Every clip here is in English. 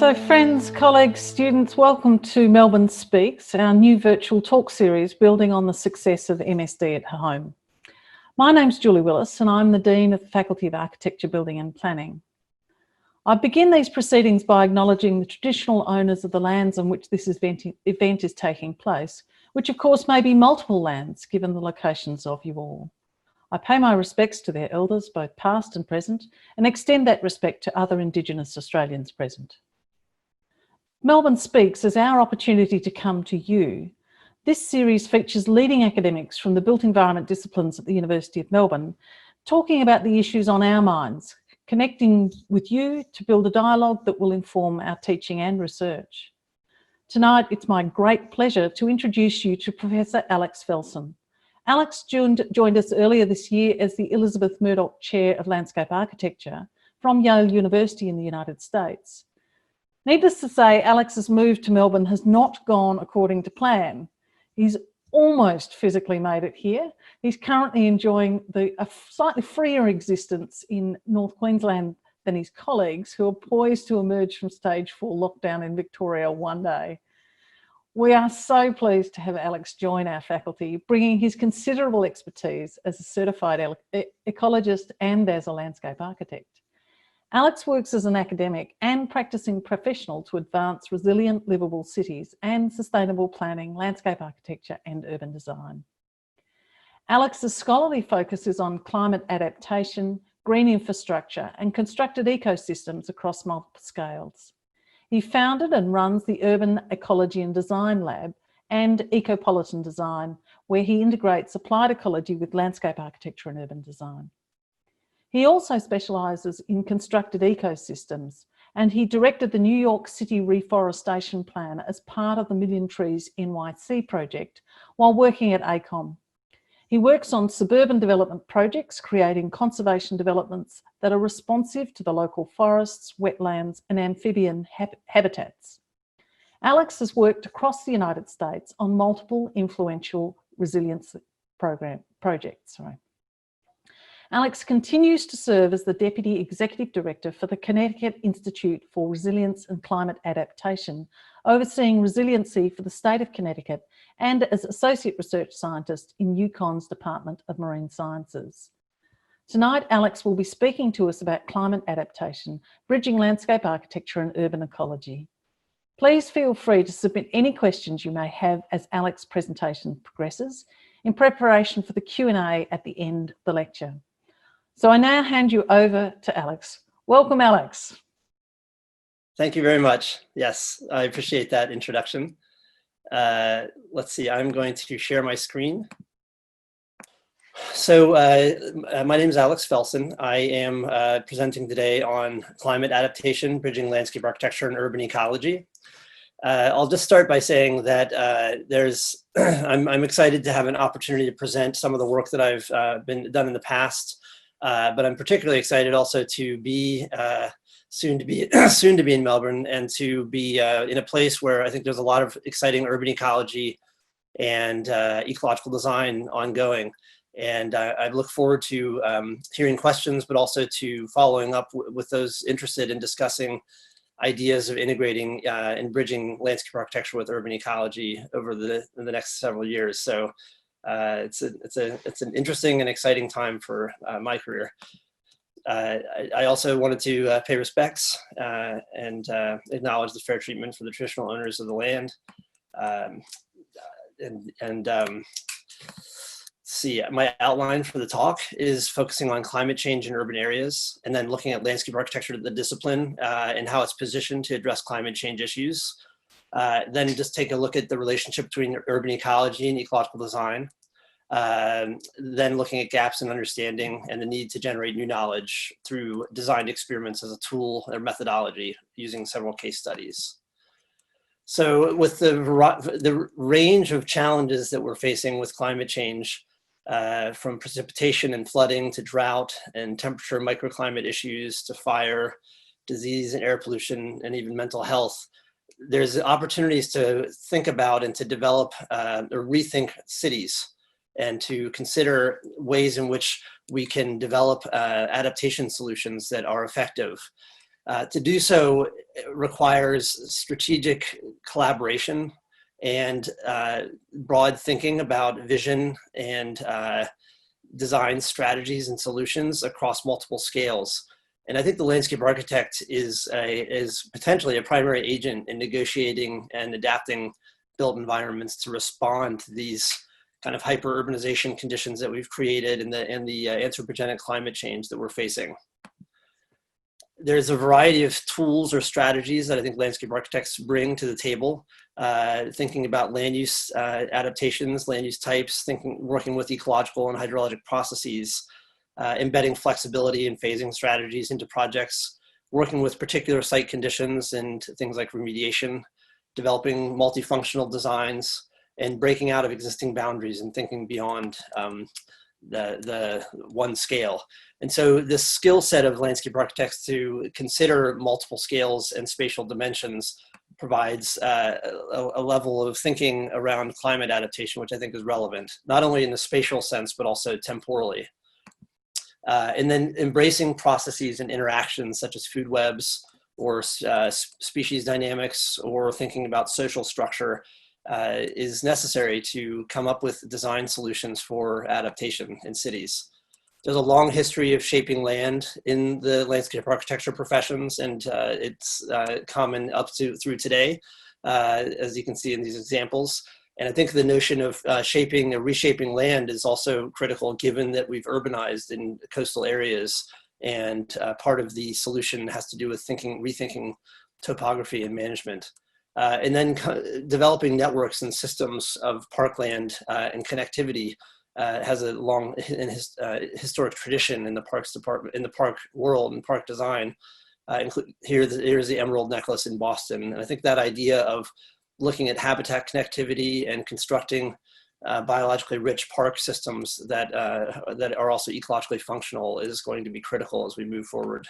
So friends, colleagues, students, welcome to Melbourne Speaks, our new virtual talk series building on the success of MSD at home. My name's Julie Willis and I'm the Dean of the Faculty of Architecture, Building and Planning. I begin these proceedings by acknowledging the traditional owners of the lands on which this event is taking place, which of course may be multiple lands given the locations of you all. I pay my respects to their elders, both past and present, and extend that respect to other Indigenous Australians present. Melbourne Speaks is our opportunity to come to you. This series features leading academics from the built environment disciplines at the University of Melbourne, talking about the issues on our minds, connecting with you to build a dialogue that will inform our teaching and research. Tonight, it's my great pleasure to introduce you to Professor Alex Felson. Alex joined us earlier this year as the Elizabeth Murdoch Chair of Landscape Architecture from Yale University in the United States. Needless to say, Alex's move to Melbourne has not gone according to plan. He's almost physically made it here. He's currently enjoying a slightly freer existence in North Queensland than his colleagues, who are poised to emerge from stage 4 lockdown in Victoria one day. We are so pleased to have Alex join our faculty, bringing his considerable expertise as a certified ecologist and as a landscape architect. Alex works as an academic and practicing professional to advance resilient, livable cities and sustainable planning, landscape architecture and urban design. Alex's scholarly focus is on climate adaptation, green infrastructure and constructed ecosystems across multiple scales. He founded and runs the Urban Ecology and Design Lab and Ecopolitan Design, where he integrates applied ecology with landscape architecture and urban design. He also specialises in constructed ecosystems, and he directed the New York City Reforestation Plan as part of the Million Trees NYC project while working at AECOM. He works on suburban development projects, creating conservation developments that are responsive to the local forests, wetlands and amphibian habitats. Alex has worked across the United States on multiple influential resilience projects. Alex continues to serve as the Deputy Executive Director for the Connecticut Institute for Resilience and Climate Adaptation, overseeing resiliency for the state of Connecticut, and as Associate Research Scientist in UConn's Department of Marine Sciences. Tonight, Alex will be speaking to us about climate adaptation, bridging landscape architecture and urban ecology. Please feel free to submit any questions you may have as Alex's presentation progresses, in preparation for the Q&A at the end of the lecture. So I now hand you over to Alex. Welcome, Alex. Thank you very much. Yes, I appreciate that introduction. Let's see, I'm going to share my screen. So my name is Alex Felson. I am presenting today on climate adaptation, bridging landscape architecture and urban ecology. I'll just start by saying that I'm excited to have an opportunity to present some of the work that I've done in the past. But I'm particularly excited also to be soon to be in Melbourne and to be in a place where I think there's a lot of exciting urban ecology and ecological design ongoing. And I look forward to hearing questions, but also to following up with those interested in discussing ideas of integrating and bridging landscape architecture with urban ecology over the next several years. So it's an interesting and exciting time for my career. I also wanted to pay respects and acknowledge the fair treatment for the traditional owners of the land. See, my outline for the talk is focusing on climate change in urban areas and then looking at landscape architecture, the discipline, and how it's positioned to address climate change issues. Then just take a look at the relationship between urban ecology and ecological design. Then looking at gaps in understanding and the need to generate new knowledge through designed experiments as a tool or methodology using several case studies. So with the range of challenges that we're facing with climate change, from precipitation and flooding to drought and temperature microclimate issues to fire, disease and air pollution, and even mental health, there's opportunities to think about and to develop or rethink cities and to consider ways in which we can develop adaptation solutions that are effective. To do so requires strategic collaboration and broad thinking about vision and design strategies and solutions across multiple scales. And I think the landscape architect is potentially a primary agent in negotiating and adapting built environments to respond to these kind of hyper-urbanization conditions that we've created and the anthropogenic climate change that we're facing. There's a variety of tools or strategies that I think landscape architects bring to the table, thinking about land use adaptations, land use types, working with ecological and hydrologic processes, embedding flexibility and phasing strategies into projects, working with particular site conditions and things like remediation, developing multifunctional designs, and breaking out of existing boundaries and thinking beyond the one scale. And so this skill set of landscape architects to consider multiple scales and spatial dimensions provides a level of thinking around climate adaptation, which I think is relevant, not only in the spatial sense, but also temporally. And then embracing processes and interactions such as food webs or species dynamics, or thinking about social structure is necessary to come up with design solutions for adaptation in cities. There's a long history of shaping land in the landscape architecture professions, and it's common up through today, as you can see in these examples. And I think the notion of shaping or reshaping land is also critical, given that we've urbanized in coastal areas, and part of the solution has to do with rethinking topography and management. And then developing networks and systems of parkland and connectivity has a long and historic tradition in the parks department, in the park world and park design. Here's the Emerald Necklace in Boston. And I think that idea of looking at habitat connectivity and constructing biologically rich park systems that are also ecologically functional is going to be critical as we move forward.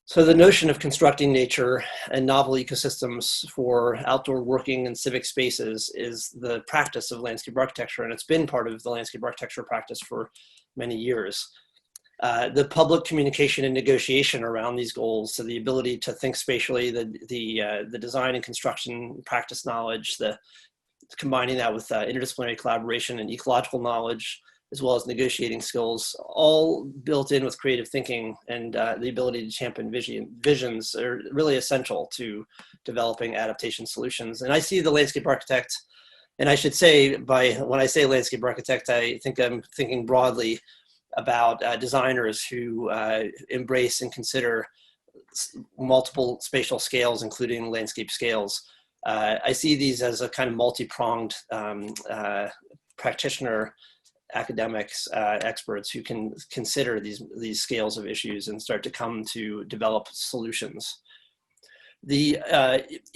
So the notion of constructing nature and novel ecosystems for outdoor working and civic spaces is the practice of landscape architecture, and it's been part of the landscape architecture practice for many years. The public communication and negotiation around these goals, so the ability to think spatially, the design and construction practice knowledge, combining that with interdisciplinary collaboration and ecological knowledge, as well as negotiating skills, all built in with creative thinking and the ability to champion visions are really essential to developing adaptation solutions. And I see the landscape architect, and I should say, when I say landscape architect, I think I'm thinking broadly about designers who embrace and consider multiple spatial scales, including landscape scales. I see these as a kind of multi-pronged practitioner, academics, experts who can consider these scales of issues and start to come to develop solutions. The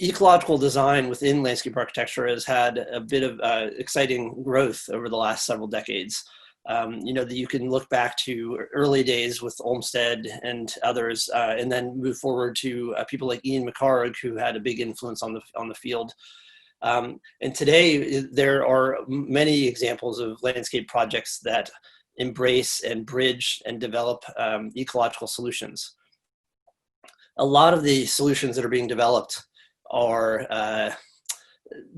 ecological design within landscape architecture has had a bit of exciting growth over the last several decades. You can look back to early days with Olmsted and others, and then move forward to people like Ian McHarg, who had a big influence on the field. And today there are many examples of landscape projects that embrace and bridge and develop ecological solutions. A lot of the solutions that are being developed are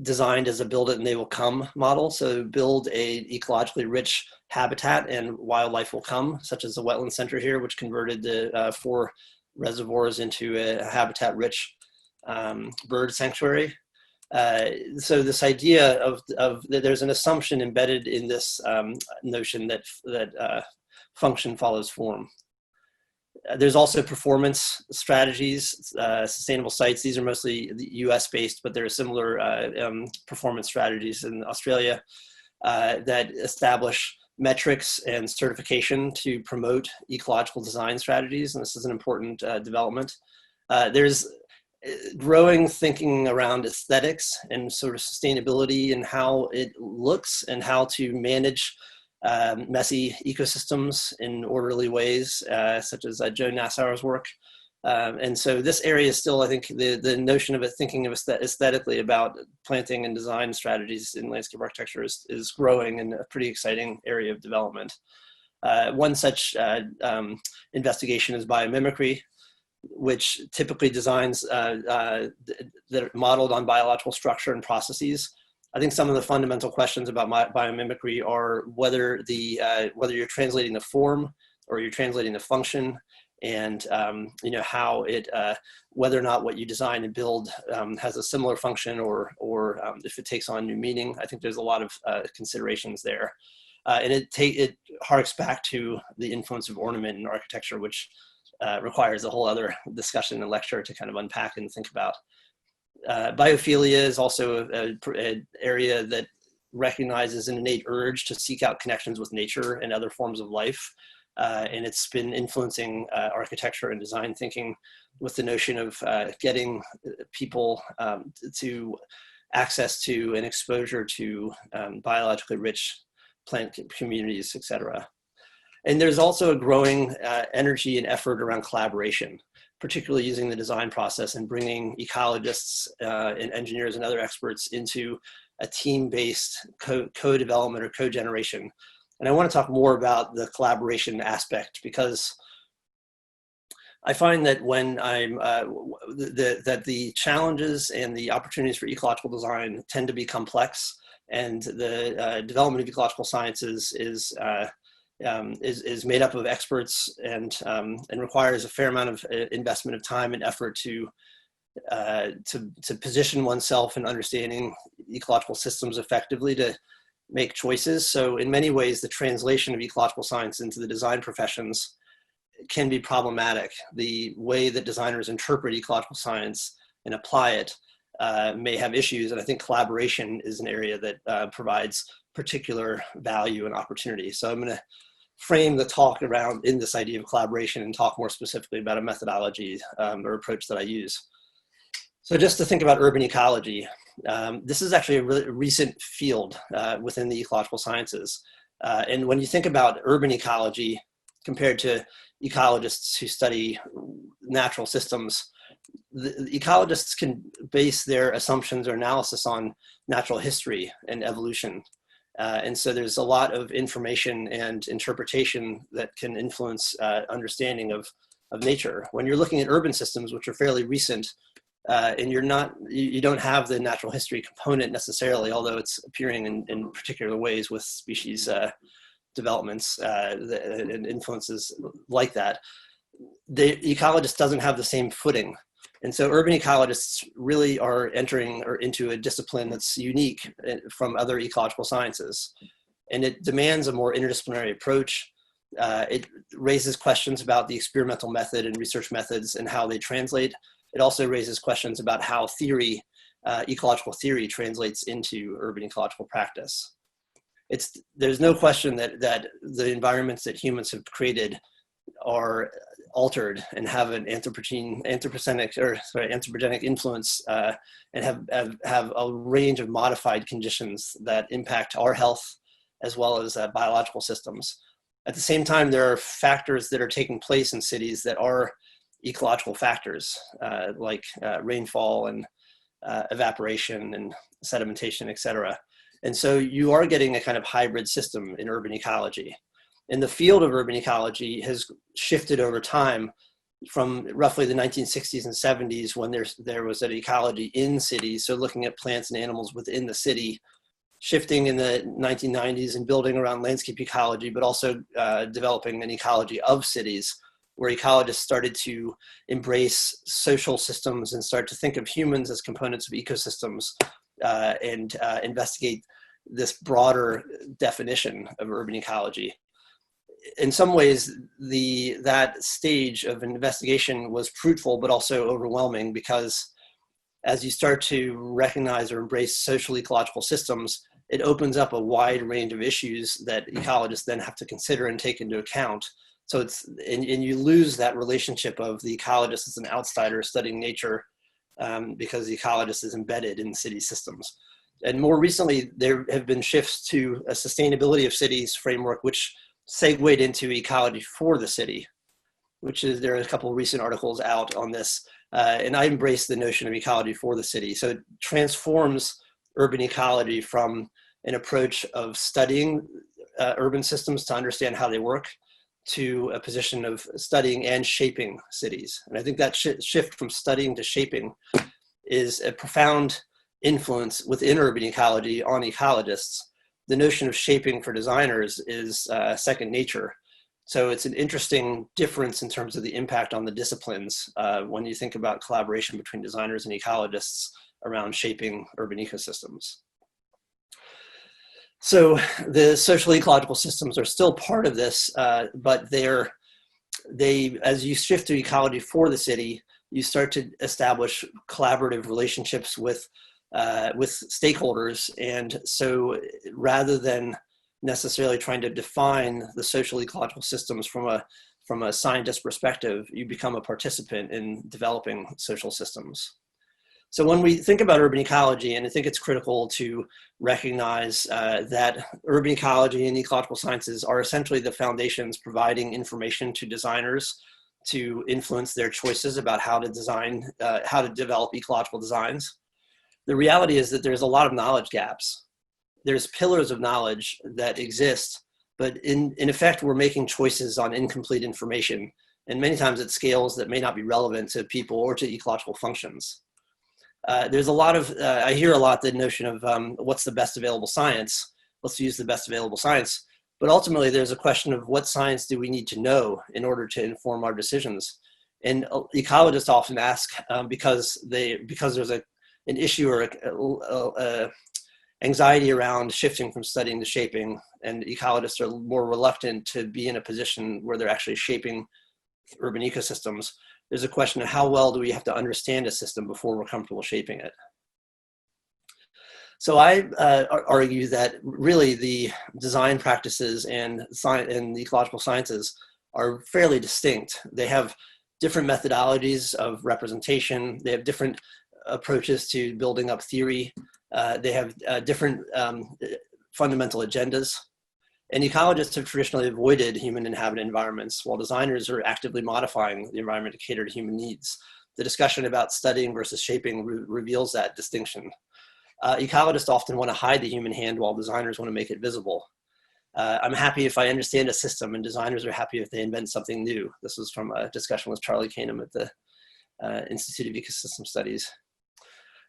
designed as a build it and they will come model. So build a ecologically rich habitat and wildlife will come, such as the wetland center here, which converted the 4 reservoirs into a habitat rich bird sanctuary. So this idea of that there's an assumption embedded in this notion that function follows form. There's also performance strategies, sustainable sites. These are mostly US based, but there are similar performance strategies in Australia that establish metrics and certification to promote ecological design strategies. And this is an important development. There's growing thinking around aesthetics and sort of sustainability and how it looks and how to manage messy ecosystems in orderly ways, such as Joe Nassauer's work. And so this area is still, I think, the notion of it, thinking of aesthetically about planting and design strategies in landscape architecture is growing and a pretty exciting area of development. One such investigation is biomimicry. which typically designs that are modeled on biological structure and processes. I think some of the fundamental questions about biomimicry are whether you're translating the form or you're translating the function, and how it whether or not what you design and build has a similar function, or if it takes on new meaning. I think there's a lot of considerations there, and it harks back to the influence of ornament in architecture, which requires a whole other discussion and lecture to kind of unpack and think about. Biophilia is also an area that recognizes an innate urge to seek out connections with nature and other forms of life. And it's been influencing architecture and design thinking, with the notion of getting people to access to and exposure to biologically rich plant communities, et cetera. And there's also a growing energy and effort around collaboration, particularly using the design process and bringing ecologists and engineers and other experts into a team-based co-development or co-generation. And I want to talk more about the collaboration aspect, because I find that when that the challenges and the opportunities for ecological design tend to be complex, and the development of ecological sciences is made up of experts and requires a fair amount of investment of time and effort to position oneself in understanding ecological systems effectively, to make choices. So in many ways, the translation of ecological science into the design professions can be problematic. The way that designers interpret ecological science and apply it may have issues, and I think collaboration is an area that provides particular value and opportunity. So I'm going to frame the talk around in this idea of collaboration and talk more specifically about a methodology or approach that I use. So just to think about urban ecology, this is actually a really recent field within the ecological sciences. And when you think about urban ecology compared to ecologists who study natural systems, the ecologists can base their assumptions or analysis on natural history and evolution. And so there's a lot of information and interpretation that can influence understanding of nature. When you're looking at urban systems, which are fairly recent, and you don't have the natural history component necessarily, although it's appearing in particular ways with species developments and influences like that, the ecologist doesn't have the same footing. And so urban ecologists really are entering into a discipline that's unique from other ecological sciences. And it demands a more interdisciplinary approach. It raises questions about the experimental method and research methods and how they translate. It also raises questions about how theory, ecological theory, translates into urban ecological practice. There's no question that the environments that humans have created are altered and have an anthropogenic influence, and have a range of modified conditions that impact our health as well as biological systems. At the same time, there are factors that are taking place in cities that are ecological factors, like rainfall and evaporation and sedimentation, et cetera. And so you are getting a kind of hybrid system in urban ecology. And the field of urban ecology has shifted over time from roughly the 1960s and 70s, when there was an ecology in cities, so looking at plants and animals within the city, shifting in the 1990s and building around landscape ecology, but also developing an ecology of cities, where ecologists started to embrace social systems and start to think of humans as components of ecosystems, and investigate this broader definition of urban ecology. In some ways, that stage of investigation was fruitful, but also overwhelming, because as you start to recognize or embrace social ecological systems, it opens up a wide range of issues that ecologists then have to consider and take into account. So and you lose that relationship of the ecologist as an outsider studying nature, because the ecologist is embedded in city systems. And more recently, there have been shifts to a sustainability of cities framework, which segued into ecology for the city, there are a couple of recent articles out on this. And I embrace the notion of ecology for the city. So it transforms urban ecology from an approach of studying urban systems to understand how they work, to a position of studying and shaping cities. And I think that shift from studying to shaping is a profound influence within urban ecology on ecologists. The notion of shaping for designers is second nature. So it's an interesting difference in terms of the impact on the disciplines when you think about collaboration between designers and ecologists around shaping urban ecosystems. So the social ecological systems are still part of this, but as you shift to ecology for the city, you start to establish collaborative relationships with stakeholders. And so rather than necessarily trying to define the social ecological systems from a scientist perspective, you become a participant in developing social systems. So when we think about urban ecology, and I think it's critical to recognize that urban ecology and ecological sciences are essentially the foundations providing information to designers to influence their choices about how to design, how to develop ecological designs. The reality is that there's a lot of knowledge gaps. There's pillars of knowledge that exist, but in effect, we're making choices on incomplete information, and many times at scales that may not be relevant to people or to ecological functions. There's a lot of, I hear a lot the notion of what's the best available science? Let's use the best available science. But ultimately, there's a question of what science do we need to know in order to inform our decisions? And ecologists often ask because there's an issue or anxiety around shifting from studying to shaping, and ecologists are more reluctant to be in a position where they're actually shaping urban ecosystems. There's a question of how well do we have to understand a system before we're comfortable shaping it. So I argue that really the design practices and the ecological sciences are fairly distinct. They have different methodologies of representation. They have different approaches to building up theory. They have different fundamental agendas. And ecologists have traditionally avoided human inhabited environments, while designers are actively modifying the environment to cater to human needs. The discussion about studying versus shaping reveals that distinction. Ecologists often want to hide the human hand, while designers want to make it visible. I'm happy if I understand a system, and designers are happy if they invent something new. This was from a discussion with Charlie Kanem at the Institute of Ecosystem Studies.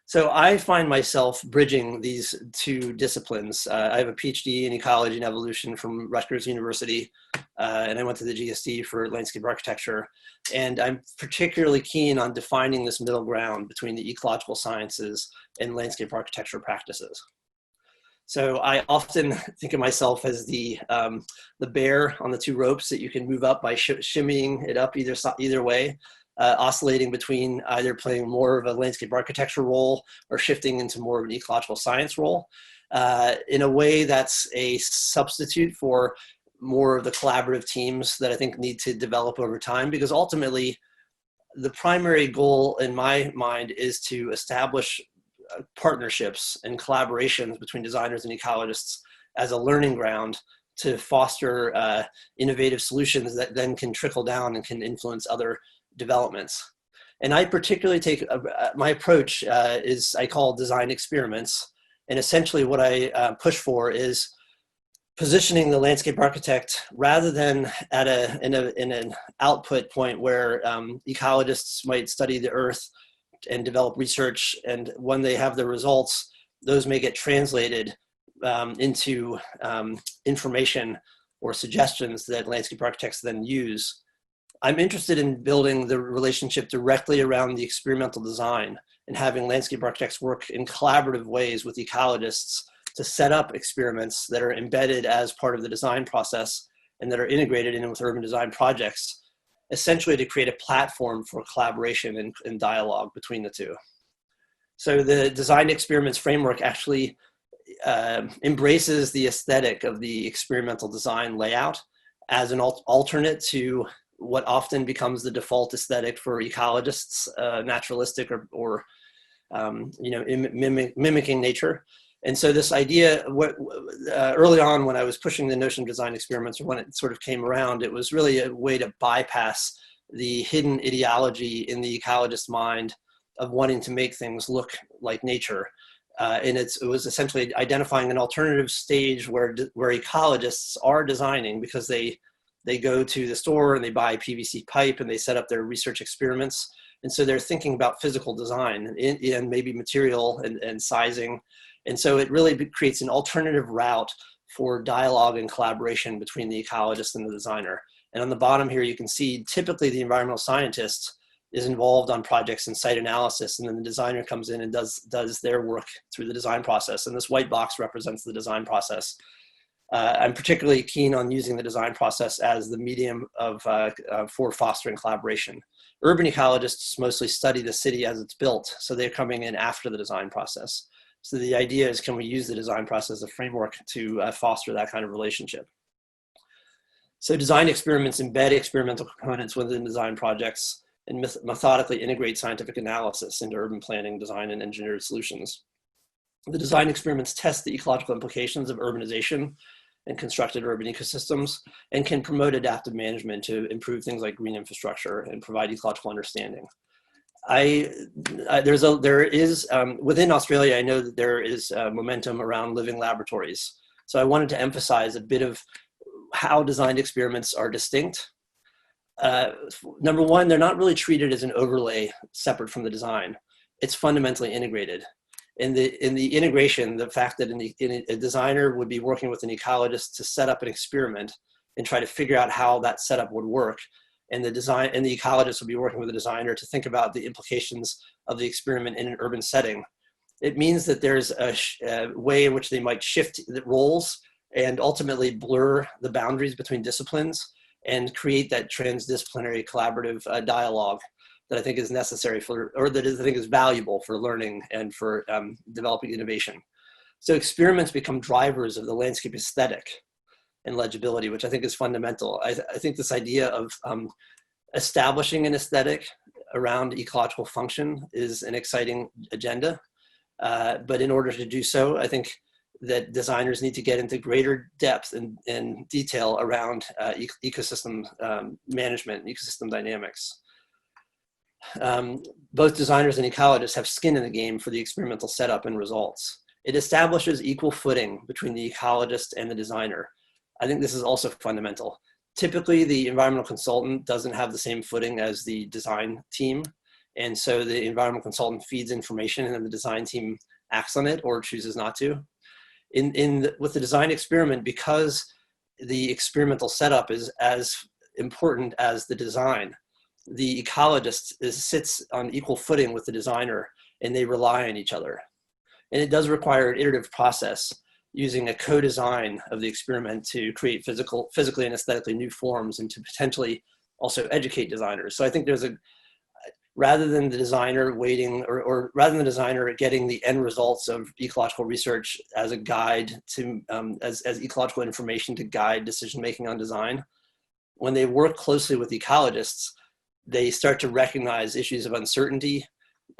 So I find myself bridging these two disciplines. I have a PhD in ecology and evolution from Rutgers University, and I went to the GSD for landscape architecture. And I'm particularly keen on defining this middle ground between the ecological sciences and landscape architecture practices. So I often think of myself as the bear on the two ropes that you can move up by shimmying it up either way. Oscillating between either playing more of a landscape architecture role or shifting into more of an ecological science role in a way that's a substitute for more of the collaborative teams that I think need to develop over time, because ultimately the primary goal in my mind is to establish partnerships and collaborations between designers and ecologists as a learning ground to foster innovative solutions that then can trickle down and can influence other developments. And I particularly take, my approach is I call design experiments. And essentially what I push for is positioning the landscape architect rather than at in an output point where ecologists might study the earth and develop research. And when they have the results, those may get translated into information or suggestions that landscape architects then use. I'm interested in building the relationship directly around the experimental design and having landscape architects work in collaborative ways with ecologists to set up experiments that are embedded as part of the design process and that are integrated in with urban design projects, essentially to create a platform for collaboration and dialogue between the two. So the design experiments framework actually embraces the aesthetic of the experimental design layout as an alternate to what often becomes the default aesthetic for ecologists, naturalistic or mimicking nature. And so this idea, early on when I was pushing the notion of design experiments, or when it sort of came around, it was really a way to bypass the hidden ideology in the ecologist's mind of wanting to make things look like nature. And it was essentially identifying an alternative stage where ecologists are designing because they They go to the store and they buy PVC pipe and they set up their research experiments. And so they're thinking about physical design and maybe material and sizing. And so it really creates an alternative route for dialogue and collaboration between the ecologist and the designer. And on the bottom here, you can see typically the environmental scientist is involved on projects and site analysis, and then the designer comes in and does their work through the design process. And this white box represents the design process. I'm particularly keen on using the design process as the medium for fostering collaboration. Urban ecologists mostly study the city as it's built, so they're coming in after the design process. So the idea is, can we use the design process as a framework to foster that kind of relationship? So design experiments embed experimental components within design projects and methodically integrate scientific analysis into urban planning, design, and engineered solutions. The design experiments test the ecological implications of urbanization and constructed urban ecosystems, and can promote adaptive management to improve things like green infrastructure and provide ecological understanding. There is within Australia, I know that there is momentum around living laboratories. So I wanted to emphasize a bit of how designed experiments are distinct. Number one, they're not really treated as an overlay separate from the design. It's fundamentally integrated. In the integration, the fact that a designer would be working with an ecologist to set up an experiment and try to figure out how that setup would work, and the ecologist would be working with the designer to think about the implications of the experiment in an urban setting. It means that there's a way in which they might shift the roles and ultimately blur the boundaries between disciplines and create that transdisciplinary collaborative dialogue that I think is necessary I think is valuable for learning and for developing innovation. So experiments become drivers of the landscape aesthetic and legibility, which I think is fundamental. I think this idea of establishing an aesthetic around ecological function is an exciting agenda. But in order to do so, I think that designers need to get into greater depth and detail around ecosystem management, ecosystem dynamics. Both designers and ecologists have skin in the game for the experimental setup and results. It establishes equal footing between the ecologist and the designer. I think this is also fundamental. Typically, the environmental consultant doesn't have the same footing as the design team. And so the environmental consultant feeds information and then the design team acts on it or chooses not to. With the design experiment, because the experimental setup is as important as the design, the ecologist sits on equal footing with the designer and they rely on each other. And it does require an iterative process using a co-design of the experiment to create physically and aesthetically new forms and to potentially also educate designers. So I think there's rather than the designer waiting or rather than the designer getting the end results of ecological research as a guide to, as ecological information to guide decision-making on design, when they work closely with ecologists, they start to recognize issues of uncertainty,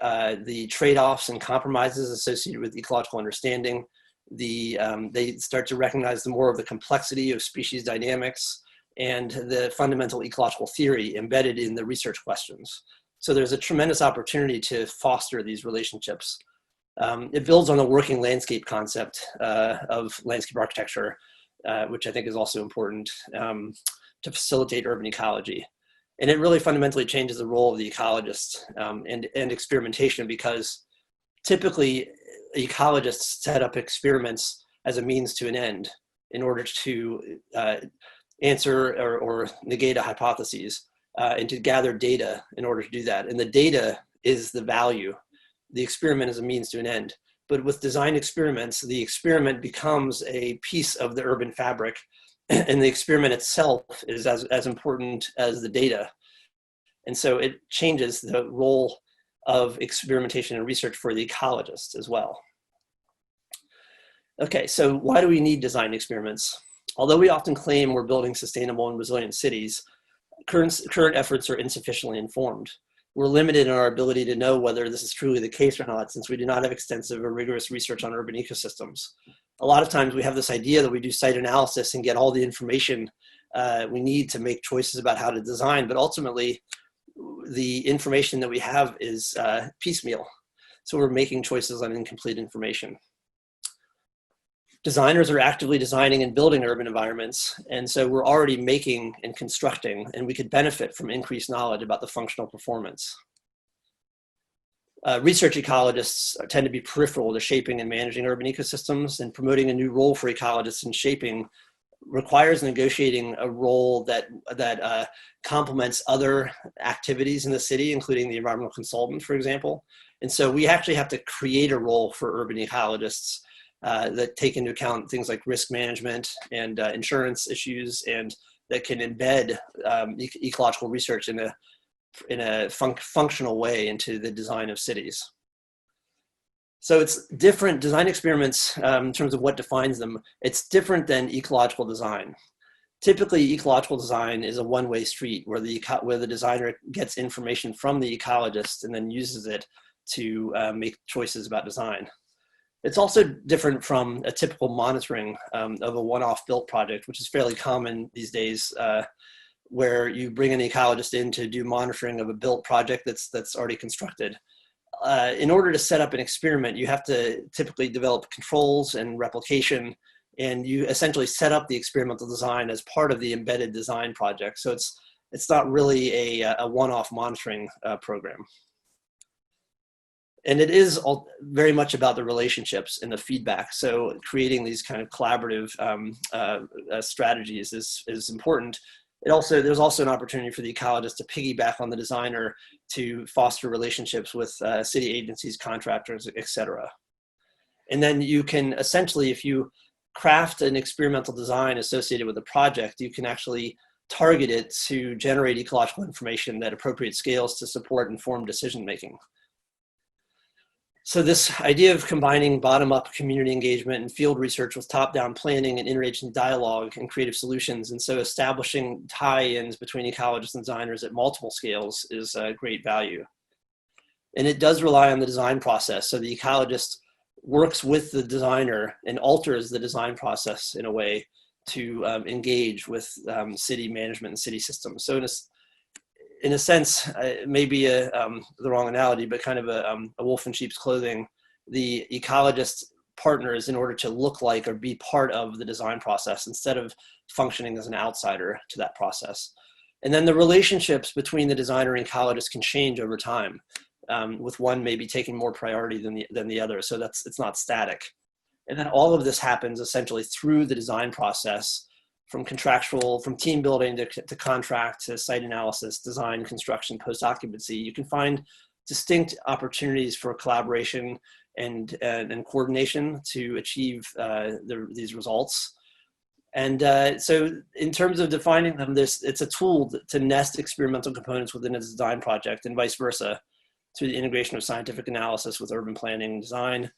the trade-offs and compromises associated with ecological understanding. They start to recognize the more of the complexity of species dynamics and the fundamental ecological theory embedded in the research questions. So there's a tremendous opportunity to foster these relationships. It builds on the working landscape concept of landscape architecture, which I think is also important to facilitate urban ecology. And it really fundamentally changes the role of the ecologist and experimentation, because typically ecologists set up experiments as a means to an end in order to answer or negate a hypothesis and to gather data in order to do that. And the data is the value. The experiment is a means to an end. But with design experiments, the experiment becomes a piece of the urban fabric, and the experiment itself is as important as the data. And so it changes the role of experimentation and research for the ecologist as well. Okay, so why do we need design experiments? Although we often claim we're building sustainable and resilient cities, current efforts are insufficiently informed. We're limited in our ability to know whether this is truly the case or not, since we do not have extensive or rigorous research on urban ecosystems. A lot of times we have this idea that we do site analysis and get all the information we need to make choices about how to design, but ultimately the information that we have is piecemeal. So we're making choices on incomplete information. Designers are actively designing and building urban environments, and so we're already making and constructing, and we could benefit from increased knowledge about the functional performance. Research ecologists tend to be peripheral to shaping and managing urban ecosystems, and promoting a new role for ecologists in shaping requires negotiating a role that complements other activities in the city, including the environmental consultant, for example. And so we actually have to create a role for urban ecologists that take into account things like risk management and insurance issues, and that can embed ecological research in a functional way into the design of cities. So it's different design experiments in terms of what defines them. It's different than ecological design. Typically, ecological design is a one-way street where the designer gets information from the ecologist and then uses it to make choices about design. It's also different from a typical monitoring of a one-off built project, which is fairly common these days, where you bring an ecologist in to do monitoring of a built project that's already constructed. In order to set up an experiment, you have to typically develop controls and replication, and you essentially set up the experimental design as part of the embedded design project. So it's not really a one-off monitoring program. And it is very much about the relationships and the feedback. So creating these kind of collaborative strategies is important. There's also an opportunity for the ecologist to piggyback on the designer to foster relationships with city agencies, contractors, et cetera. And then you can essentially, if you craft an experimental design associated with a project, you can actually target it to generate ecological information at appropriate scales to support informed decision-making. So this idea of combining bottom-up community engagement and field research with top-down planning and interagency dialogue and creative solutions, and so establishing tie-ins between ecologists and designers at multiple scales is a great value. And it does rely on the design process. So the ecologist works with the designer and alters the design process in a way to engage with city management and city systems. So in a sense, it may be the wrong analogy, but kind of a wolf in sheep's clothing. The ecologist partners in order to look like or be part of the design process instead of functioning as an outsider to that process. And then the relationships between the designer and ecologist can change over time, with one maybe taking more priority than the other. So it's not static. And then all of this happens essentially through the design process, from team building to contract to site analysis, design, construction, post-occupancy. You can find distinct opportunities for collaboration and coordination to achieve these results. And so in terms of defining them, it's a tool to nest experimental components within a design project, and vice versa, through the integration of scientific analysis with urban planning and design.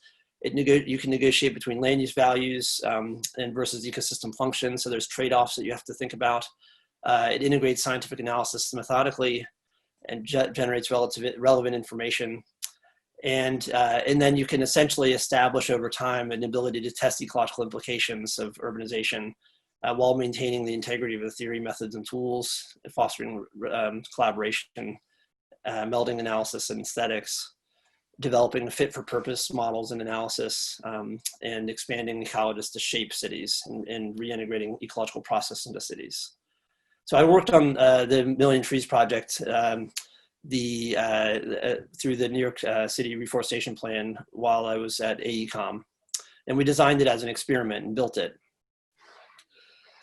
You can negotiate between land use values and versus ecosystem function. So there's trade-offs that you have to think about. It integrates scientific analysis methodically and generates relevant information. And then you can essentially establish over time an ability to test ecological implications of urbanization while maintaining the integrity of the theory, methods, and tools, fostering collaboration, melding analysis and aesthetics, developing fit-for-purpose models and analysis, and expanding ecologists to shape cities and reintegrating ecological process into cities. So I worked on the Million Trees project through the New York City Reforestation Plan while I was at AECOM, and we designed it as an experiment and built it.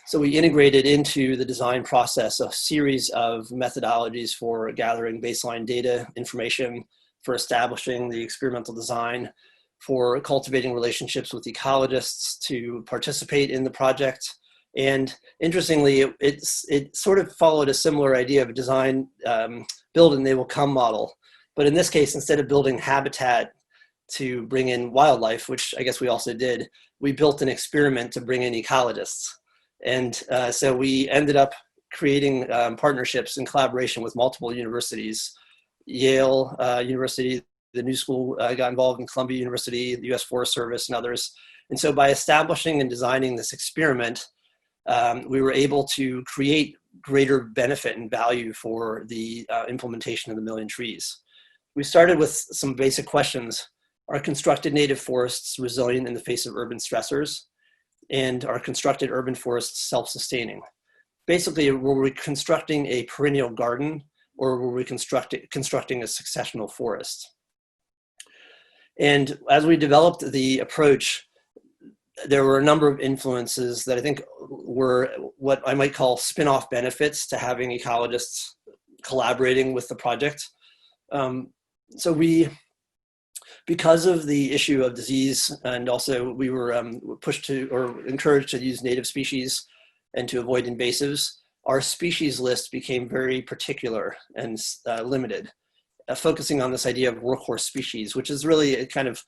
So we integrated into the design process a series of methodologies for gathering baseline data information, for establishing the experimental design, for cultivating relationships with ecologists to participate in the project. And interestingly, it sort of followed a similar idea of a design, build and they will come model. But in this case, instead of building habitat to bring in wildlife, which I guess we also did, we built an experiment to bring in ecologists. And so we ended up creating partnerships in collaboration with multiple universities. Yale University, the New School got involved in Columbia University, the US Forest Service, and others. And so by establishing and designing this experiment, we were able to create greater benefit and value for the implementation of the Million Trees. We started with some basic questions. Are constructed native forests resilient in the face of urban stressors? and are constructed urban forests self-sustaining? Basically, were we constructing a perennial garden, or were we constructing a successional forest? And as we developed the approach, there were a number of influences that I think were what I might call spin-off benefits to having ecologists collaborating with the project. So because of the issue of disease, and also we were pushed to or encouraged to use native species and to avoid invasives, our species list became very particular and limited, focusing on this idea of workhorse species, which is really a kind of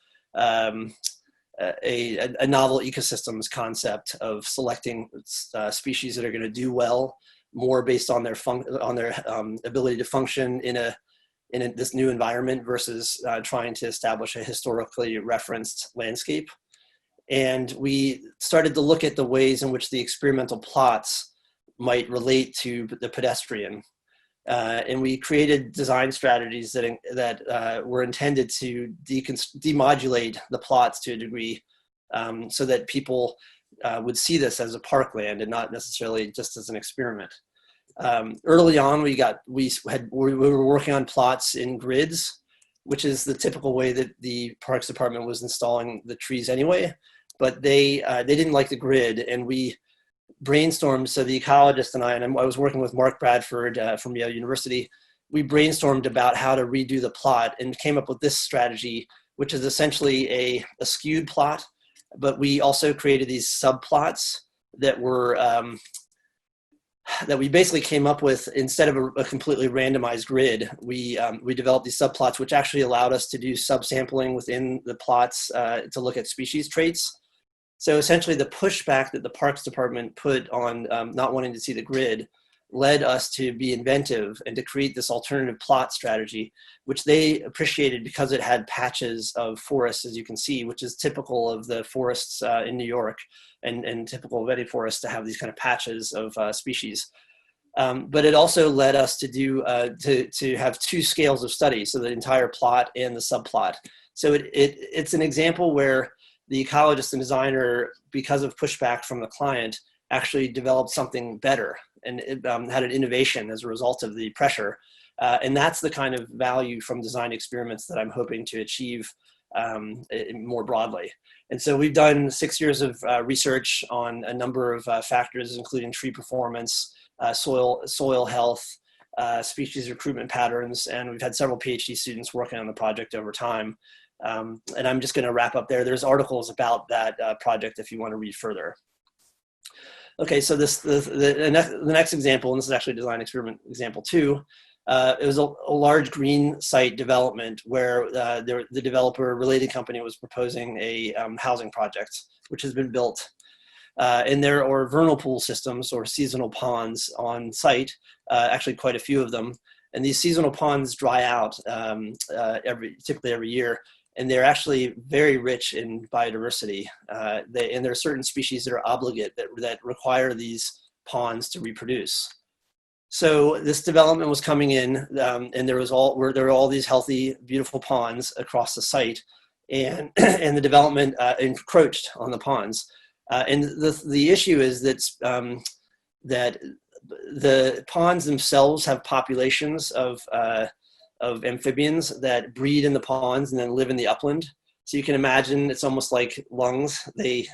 a novel ecosystems concept of selecting species that are going to do well more based on their ability to function in this new environment versus trying to establish a historically referenced landscape. And we started to look at the ways in which the experimental plots might relate to the pedestrian. And we created design strategies that were intended to demodulate the plots to a degree, so that people would see this as a parkland and not necessarily just as an experiment. Early on, we were working on plots in grids, which is the typical way that the Parks Department was installing the trees anyway. But they didn't like the grid, and we brainstormed. So the ecologist and I was working with Mark Bradford from Yale University. We brainstormed about how to redo the plot and came up with this strategy, which is essentially a skewed plot. But we also created these subplots that were that we basically came up with instead of a completely randomized grid. We developed these subplots, which actually allowed us to do subsampling within the plots to look at species traits. So essentially the pushback that the Parks Department put on not wanting to see the grid led us to be inventive and to create this alternative plot strategy, which they appreciated because it had patches of forests, as you can see, which is typical of the forests in New York and typical of any forest to have these kind of patches of species. But it also led us to do to have two scales of study, so the entire plot and the subplot. So it's an example where the ecologist and designer, because of pushback from the client, actually developed something better and it had an innovation as a result of the pressure. And that's the kind of value from design experiments that I'm hoping to achieve more broadly. And so we've done 6 years of research on a number of factors, including tree performance, soil health, species recruitment patterns, and we've had several PhD students working on the project over time. And I'm just going to wrap up there. There's articles about that project if you want to read further. Okay, so the next example, and this is actually design experiment example 2, it was a large green site development where the developer related company was proposing a housing project, which has been built. And there are vernal pool systems or seasonal ponds on site, actually quite a few of them. And these seasonal ponds dry out typically every year. And they're actually very rich in biodiversity. And there are certain species that are obligate that require these ponds to reproduce. So this development was coming in, and there were all these healthy, beautiful ponds across the site, and and the development encroached on the ponds. And the issue is that the ponds themselves have populations of amphibians that breed in the ponds and then live in the upland. So you can imagine it's almost like lungs. They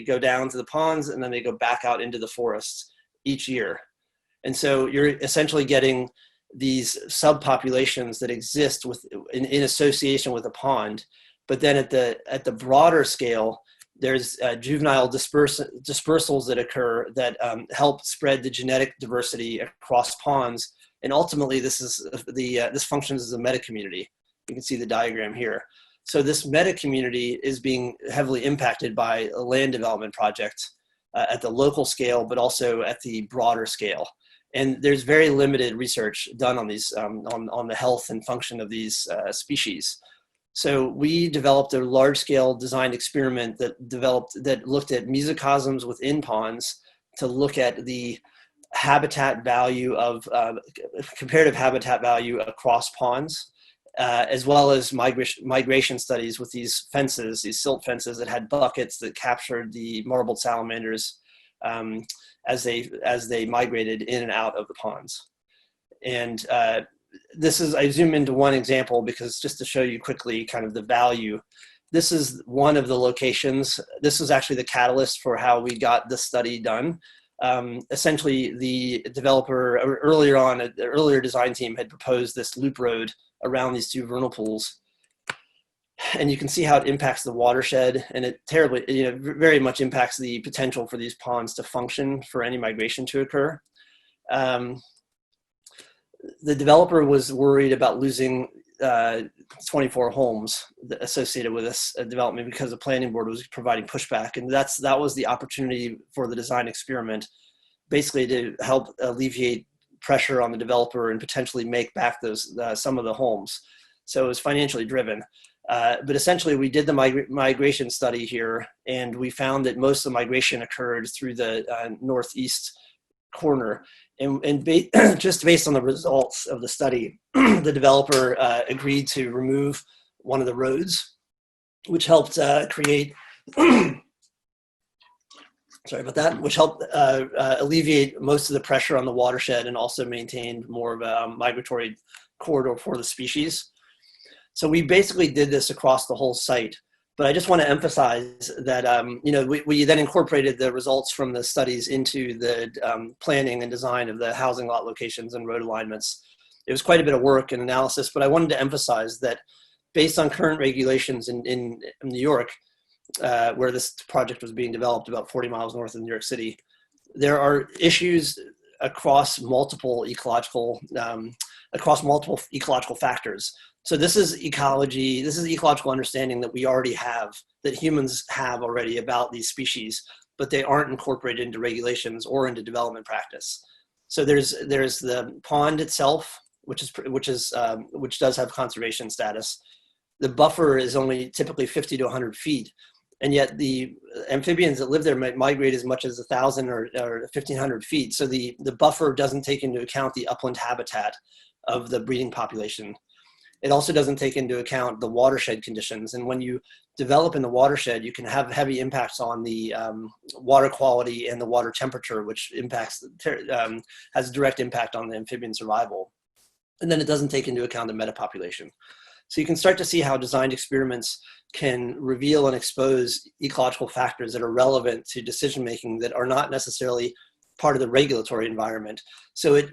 go down to the ponds and then they go back out into the forests each year. And so you're essentially getting these subpopulations that exist in association with a pond. But then at the broader scale, there's juvenile dispersals that occur that help spread the genetic diversity across ponds. And ultimately, this functions as a meta-community. You can see the diagram here. So this meta-community is being heavily impacted by a land development project at the local scale, but also at the broader scale. And there's very limited research done on these on the health and function of these species. So we developed a large-scale design experiment that looked at mesocosms within ponds to look at the habitat value of comparative habitat value across ponds, as well as migration studies with these fences, these silt fences that had buckets that captured the marbled salamanders as they migrated in and out of the ponds. And this is, I zoom into one example because just to show you quickly kind of the value. This is one of the locations. This was actually the catalyst for how we got the study done. Essentially, the developer earlier on, the earlier design team had proposed this loop road around these two vernal pools. And you can see how it impacts the watershed, and it terribly, very much impacts the potential for these ponds to function for any migration to occur. The developer was worried about losing 24 homes associated with this development because the planning board was providing pushback, and that was the opportunity for the design experiment, basically to help alleviate pressure on the developer and potentially make back those some of the homes. So it was financially driven. But essentially, we did the migration study here, and we found that most of the migration occurred through the northeast corner. And just based on the results of the study, the developer agreed to remove one of the roads, which helped create, sorry about that, which helped alleviate most of the pressure on the watershed and also maintained more of a migratory corridor for the species. So we basically did this across the whole site. But I just want to emphasize that, we then incorporated the results from the studies into the planning and design of the housing lot locations and road alignments. It was quite a bit of work and analysis, but I wanted to emphasize that based on current regulations in New York, where this project was being developed about 40 miles north of New York City, there are issues across multiple ecological factors. So this is ecology, this is ecological understanding that we already have, that humans have already about these species, but they aren't incorporated into regulations or into development practice. So there's the pond itself, which does have conservation status. The buffer is only typically 50 to 100 feet, and yet the amphibians that live there might migrate as much as 1,000 or 1,500 feet. So the buffer doesn't take into account the upland habitat of the breeding population. It also doesn't take into account the watershed conditions. And when you develop in the watershed, you can have heavy impacts on the water quality and the water temperature, which has a direct impact on the amphibian survival. And then it doesn't take into account the metapopulation. So you can start to see how designed experiments can reveal and expose ecological factors that are relevant to decision-making that are not necessarily part of the regulatory environment. So it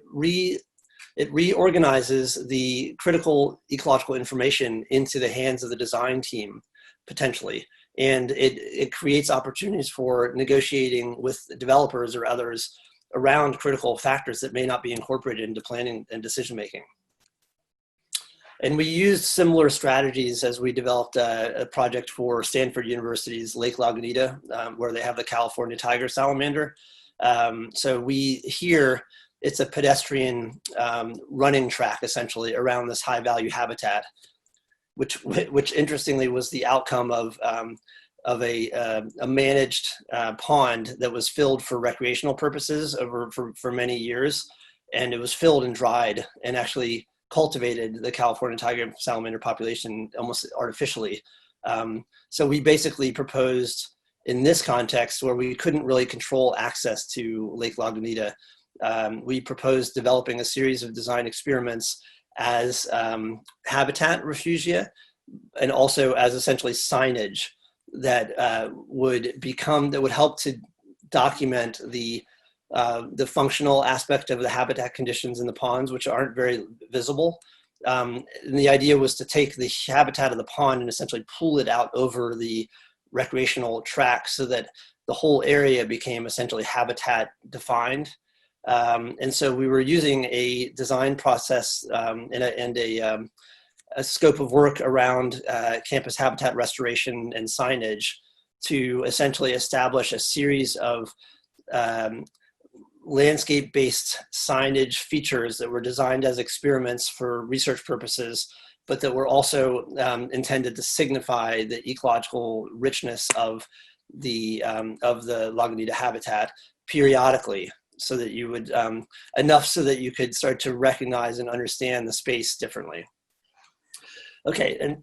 reorganizes the critical ecological information into the hands of the design team, potentially. And it creates opportunities for negotiating with developers or others around critical factors that may not be incorporated into planning and decision-making. And we used similar strategies as we developed a project for Stanford University's Lake Lagunita, where they have the California tiger salamander. So it's a pedestrian running track essentially around this high value habitat, which interestingly was the outcome of a managed pond that was filled for recreational purposes for many years. And it was filled and dried and actually cultivated the California tiger salamander population almost artificially. So we basically proposed in this context where we couldn't really control access to Lake Lagunita, we proposed developing a series of design experiments as habitat refugia and also as essentially signage that would help to document the functional aspect of the habitat conditions in the ponds, which aren't very visible. And the idea was to take the habitat of the pond and essentially pull it out over the recreational track so that the whole area became essentially habitat defined. And so we were using a design process and a scope of work around campus habitat restoration and signage to essentially establish a series of landscape-based signage features that were designed as experiments for research purposes, but that were also intended to signify the ecological richness of the Lagunita habitat periodically, so that you would enough so that you could start to recognize and understand the space differently. Okay, and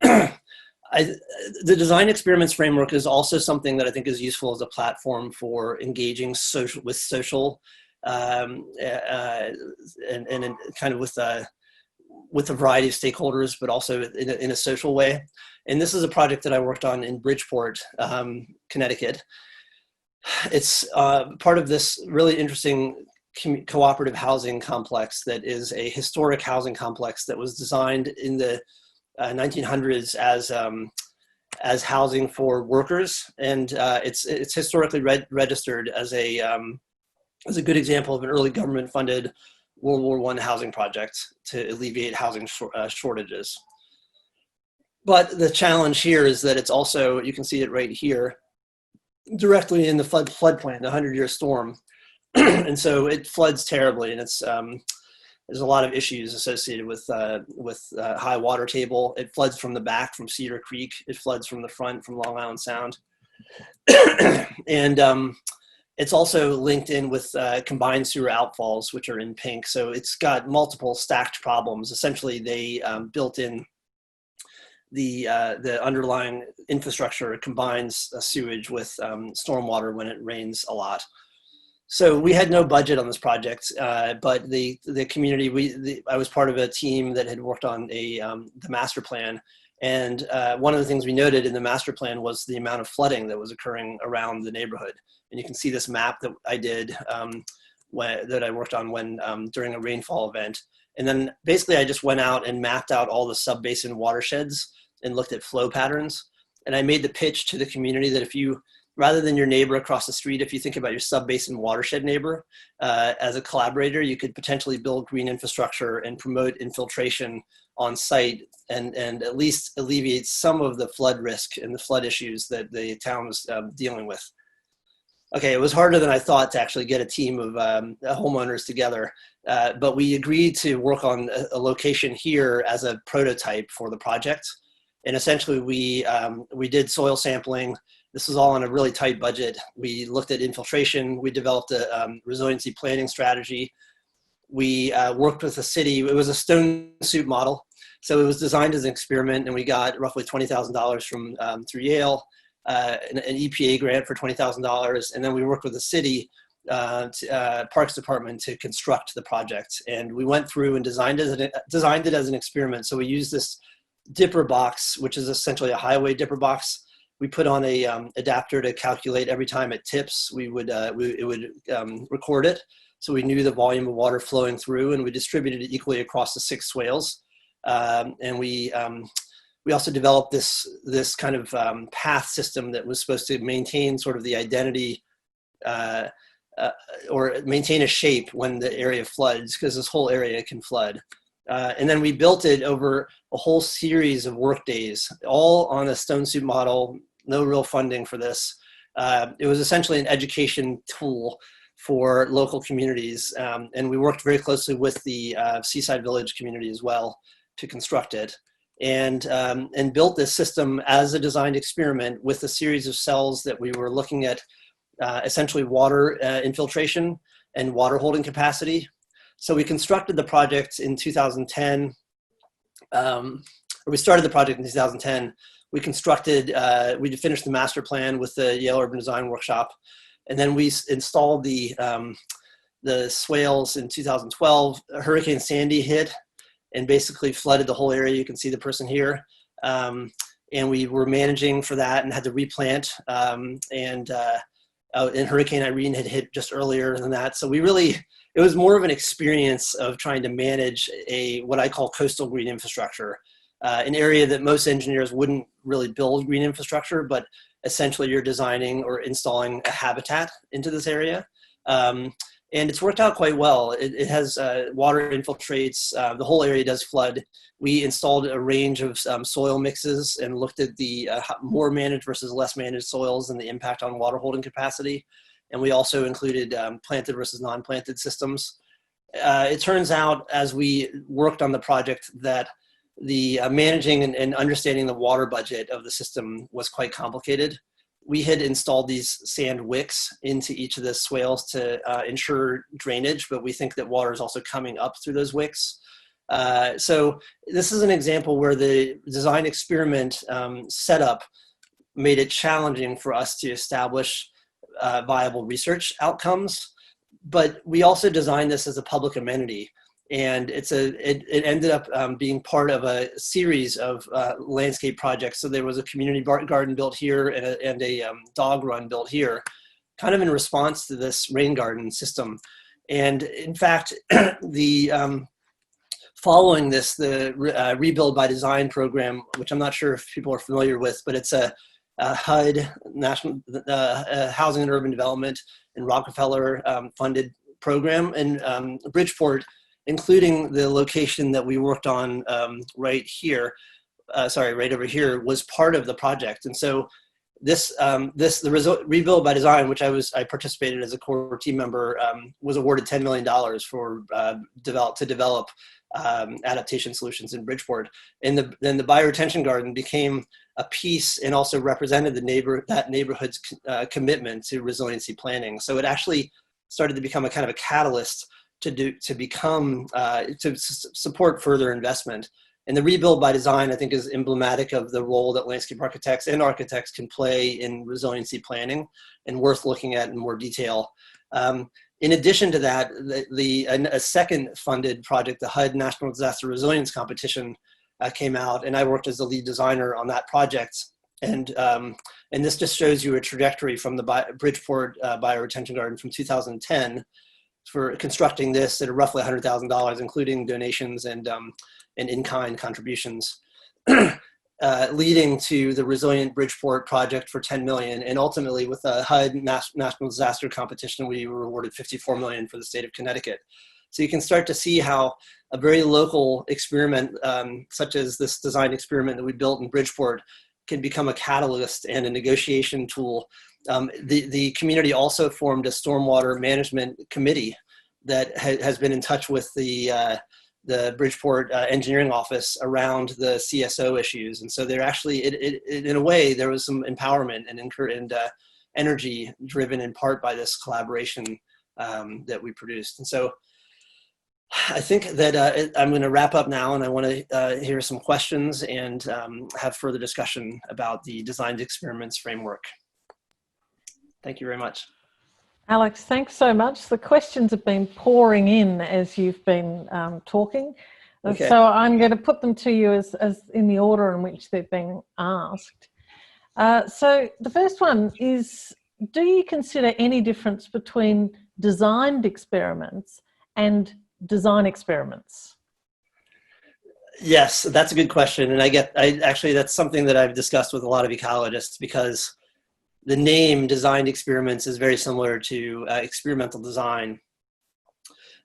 the design experiments framework is also something that I think is useful as a platform for engaging with social and kind of with a variety of stakeholders, but also in a social way. And this is a project that I worked on in Bridgeport, Connecticut. It's part of this really interesting cooperative housing complex that is a historic housing complex that was designed in the 1900s as housing for workers, and it's historically registered as a good example of an early government-funded World War I housing project to alleviate housing shortages. But the challenge here is that it's also, you can see it right here, directly in the floodplain, the 100-year storm. And so it floods terribly, and it's there's a lot of issues associated with high water table. It floods from the back from Cedar Creek. It floods from the front from Long Island Sound. And it's also linked in with combined sewer outfalls, which are in pink. So it's got multiple stacked problems. Essentially, they built in the underlying infrastructure combines sewage with stormwater when it rains a lot. So we had no budget on this project, but the community, I was part of a team that had worked on the master plan. And one of the things we noted in the master plan was the amount of flooding that was occurring around the neighborhood. And you can see this map that I did that I worked on during a rainfall event. And then basically I just went out and mapped out all the sub-basin watersheds and looked at flow patterns. And I made the pitch to the community that if you, rather than your neighbor across the street, if you think about your sub-basin watershed neighbor, as a collaborator, you could potentially build green infrastructure and promote infiltration on site and at least alleviate some of the flood risk and the flood issues that the town was dealing with. Okay, it was harder than I thought to actually get a team of homeowners together, but we agreed to work on a location here as a prototype for the project. And essentially we did soil sampling. This was all on a really tight budget. We looked at infiltration. We developed a resiliency planning strategy. We worked with the city. It was a stone soup model. So it was designed as an experiment, and we got roughly $20,000 from through Yale, an EPA grant for $20,000. And then we worked with the city Parks Department to construct the project. And we went through and designed it as an experiment. So we used this dipper box, which is essentially a highway dipper box. We put on a adapter to calculate every time it tips. It would record it, so we knew the volume of water flowing through, and we distributed it equally across the 6 swales. And we also developed this kind of path system that was supposed to maintain sort of the identity or maintain a shape when the area floods, because this whole area can flood. And then we built it over a whole series of work days, all on a stone soup model. No real funding for this. It was essentially an education tool for local communities. And we worked very closely with the Seaside Village community as well to construct it, and built this system as a designed experiment with a series of cells that we were looking at essentially water infiltration and water holding capacity. So we constructed the project in 2010, or we started the project in 2010. We constructed, we finished the master plan with the Yale Urban Design Workshop, and then we installed the swales in 2012. Hurricane Sandy hit and basically flooded the whole area. You can see the person here. And we were managing for that and had to replant. And Hurricane Irene had hit just earlier than that. So it was more of an experience of trying to manage what I call coastal green infrastructure. An area that most engineers wouldn't really build green infrastructure, but essentially you're designing or installing a habitat into this area. And it's worked out quite well. It has water infiltrates, the whole area does flood. We installed a range of soil mixes and looked at the more managed versus less managed soils and the impact on water holding capacity. And we also included planted versus non-planted systems. It turns out as we worked on the project that the managing and understanding the water budget of the system was quite complicated. We had installed these sand wicks into each of the swales to ensure drainage, but we think that water is also coming up through those wicks. So this is an example where the design experiment setup made it challenging for us to establish viable research outcomes, but we also designed this as a public amenity. And it ended up being part of a series of landscape projects. So there was a community garden built here and a dog run built here, kind of in response to this rain garden system. And in fact, following this, the Rebuild by Design program, which I'm not sure if people are familiar with, but it's a HUD, National Housing and Urban Development, and Rockefeller funded program in Bridgeport, including the location that we worked on right over here, was part of the project. And so the Rebuild by Design, which I participated as a core team member, was awarded $10 million for to develop adaptation solutions in Bridgeport. And then the bioretention garden became a piece and also represented that neighborhood's commitment to resiliency planning. So it actually started to become a kind of a catalyst to support further investment. And the Rebuild by Design, I think, is emblematic of the role that landscape architects and architects can play in resiliency planning, and worth looking at in more detail. In addition to that, a second funded project, the HUD National Disaster Resilience Competition, came out, and I worked as the lead designer on that project. And this just shows you a trajectory from the Bridgeport bioretention garden from 2010 for constructing this at roughly $100,000, including donations and in-kind contributions, leading to the Resilient Bridgeport project for $10 million. And ultimately, with the HUD National Disaster Competition, we were awarded $54 million for the state of Connecticut. So you can start to see how a very local experiment, such as this design experiment that we built in Bridgeport, can become a catalyst and a negotiation tool. The community also formed a stormwater management committee that has been in touch with the Bridgeport engineering office around the CSO issues. And so they're actually, in a way, there was some empowerment and energy driven in part by this collaboration that we produced. And so I think that I'm going to wrap up now, and I want to hear some questions and have further discussion about the designed experiments framework. Thank you very much. Alex, thanks so much. The questions have been pouring in as you've been talking. Okay. So I'm going to put them to you as in the order in which they've been asked. So the first one is, do you consider any difference between designed experiments and design experiments? Yes, that's a good question. And actually, that's something that I've discussed with a lot of ecologists, because the name designed experiments is very similar to experimental design.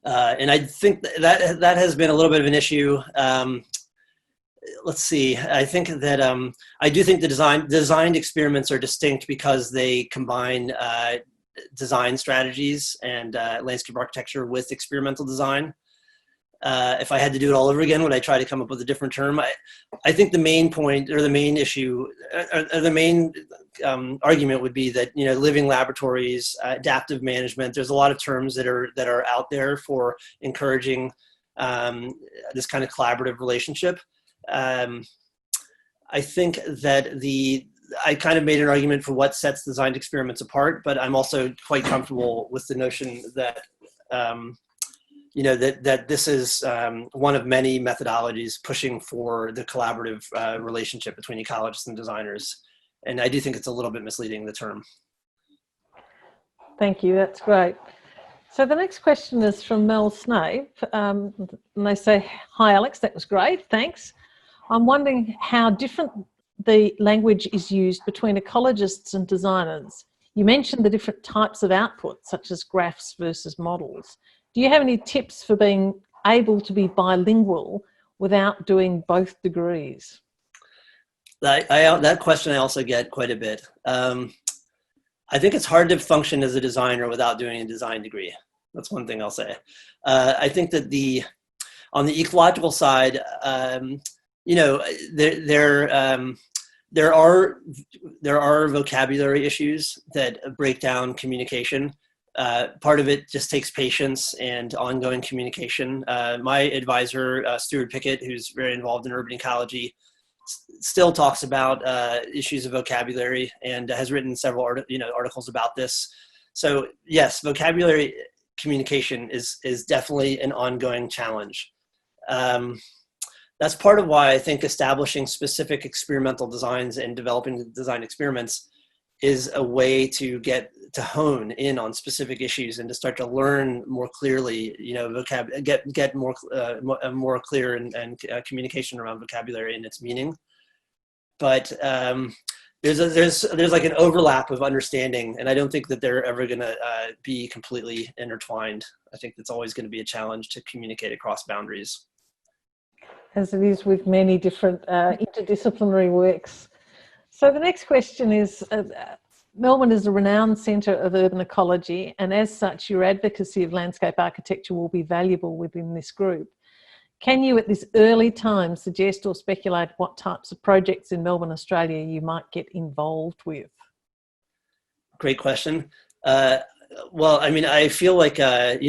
And I think that has been a little bit of an issue. Let's see, I think that I do think the designed experiments are distinct because they combine design strategies and landscape architecture with experimental design. If I had to do it all over again, would I try to come up with a different term? I think the main point, or the main issue, or the main argument would be that, living laboratories, adaptive management, there's a lot of terms that are out there for encouraging this kind of collaborative relationship. I think that I kind of made an argument for what sets designed experiments apart, but I'm also quite comfortable with the notion that that this is one of many methodologies pushing for the collaborative relationship between ecologists and designers. And I do think it's a little bit misleading, the term. Thank you, that's great. So the next question is from Mel Snape. And they say, hi Alex, that was great, thanks. I'm wondering how different the language is used between ecologists and designers. You mentioned the different types of output, such as graphs versus models. Do you have any tips for being able to be bilingual without doing both degrees? That question I also get quite a bit. I think it's hard to function as a designer without doing a design degree. That's one thing I'll say. I think that on the ecological side, there are vocabulary issues that break down communication. Part of it just takes patience and ongoing communication. My advisor, Stuart Pickett, who's very involved in urban ecology, still talks about issues of vocabulary and has written several articles about this. So yes, vocabulary communication is definitely an ongoing challenge. That's part of why I think establishing specific experimental designs and developing design experiments is a way to get to hone in on specific issues and to start to learn more clearly, get more clear and communication around vocabulary and its meaning. But there's like an overlap of understanding, and I don't think that they're ever going to be completely intertwined. I think it's always going to be a challenge to communicate across boundaries, as it is with many different interdisciplinary works. So the next question is, Melbourne is a renowned centre of urban ecology, and as such, your advocacy of landscape architecture will be valuable within this group. Can you at this early time suggest or speculate what types of projects in Melbourne, Australia you might get involved with? Great question. Well, I mean, I feel like, I've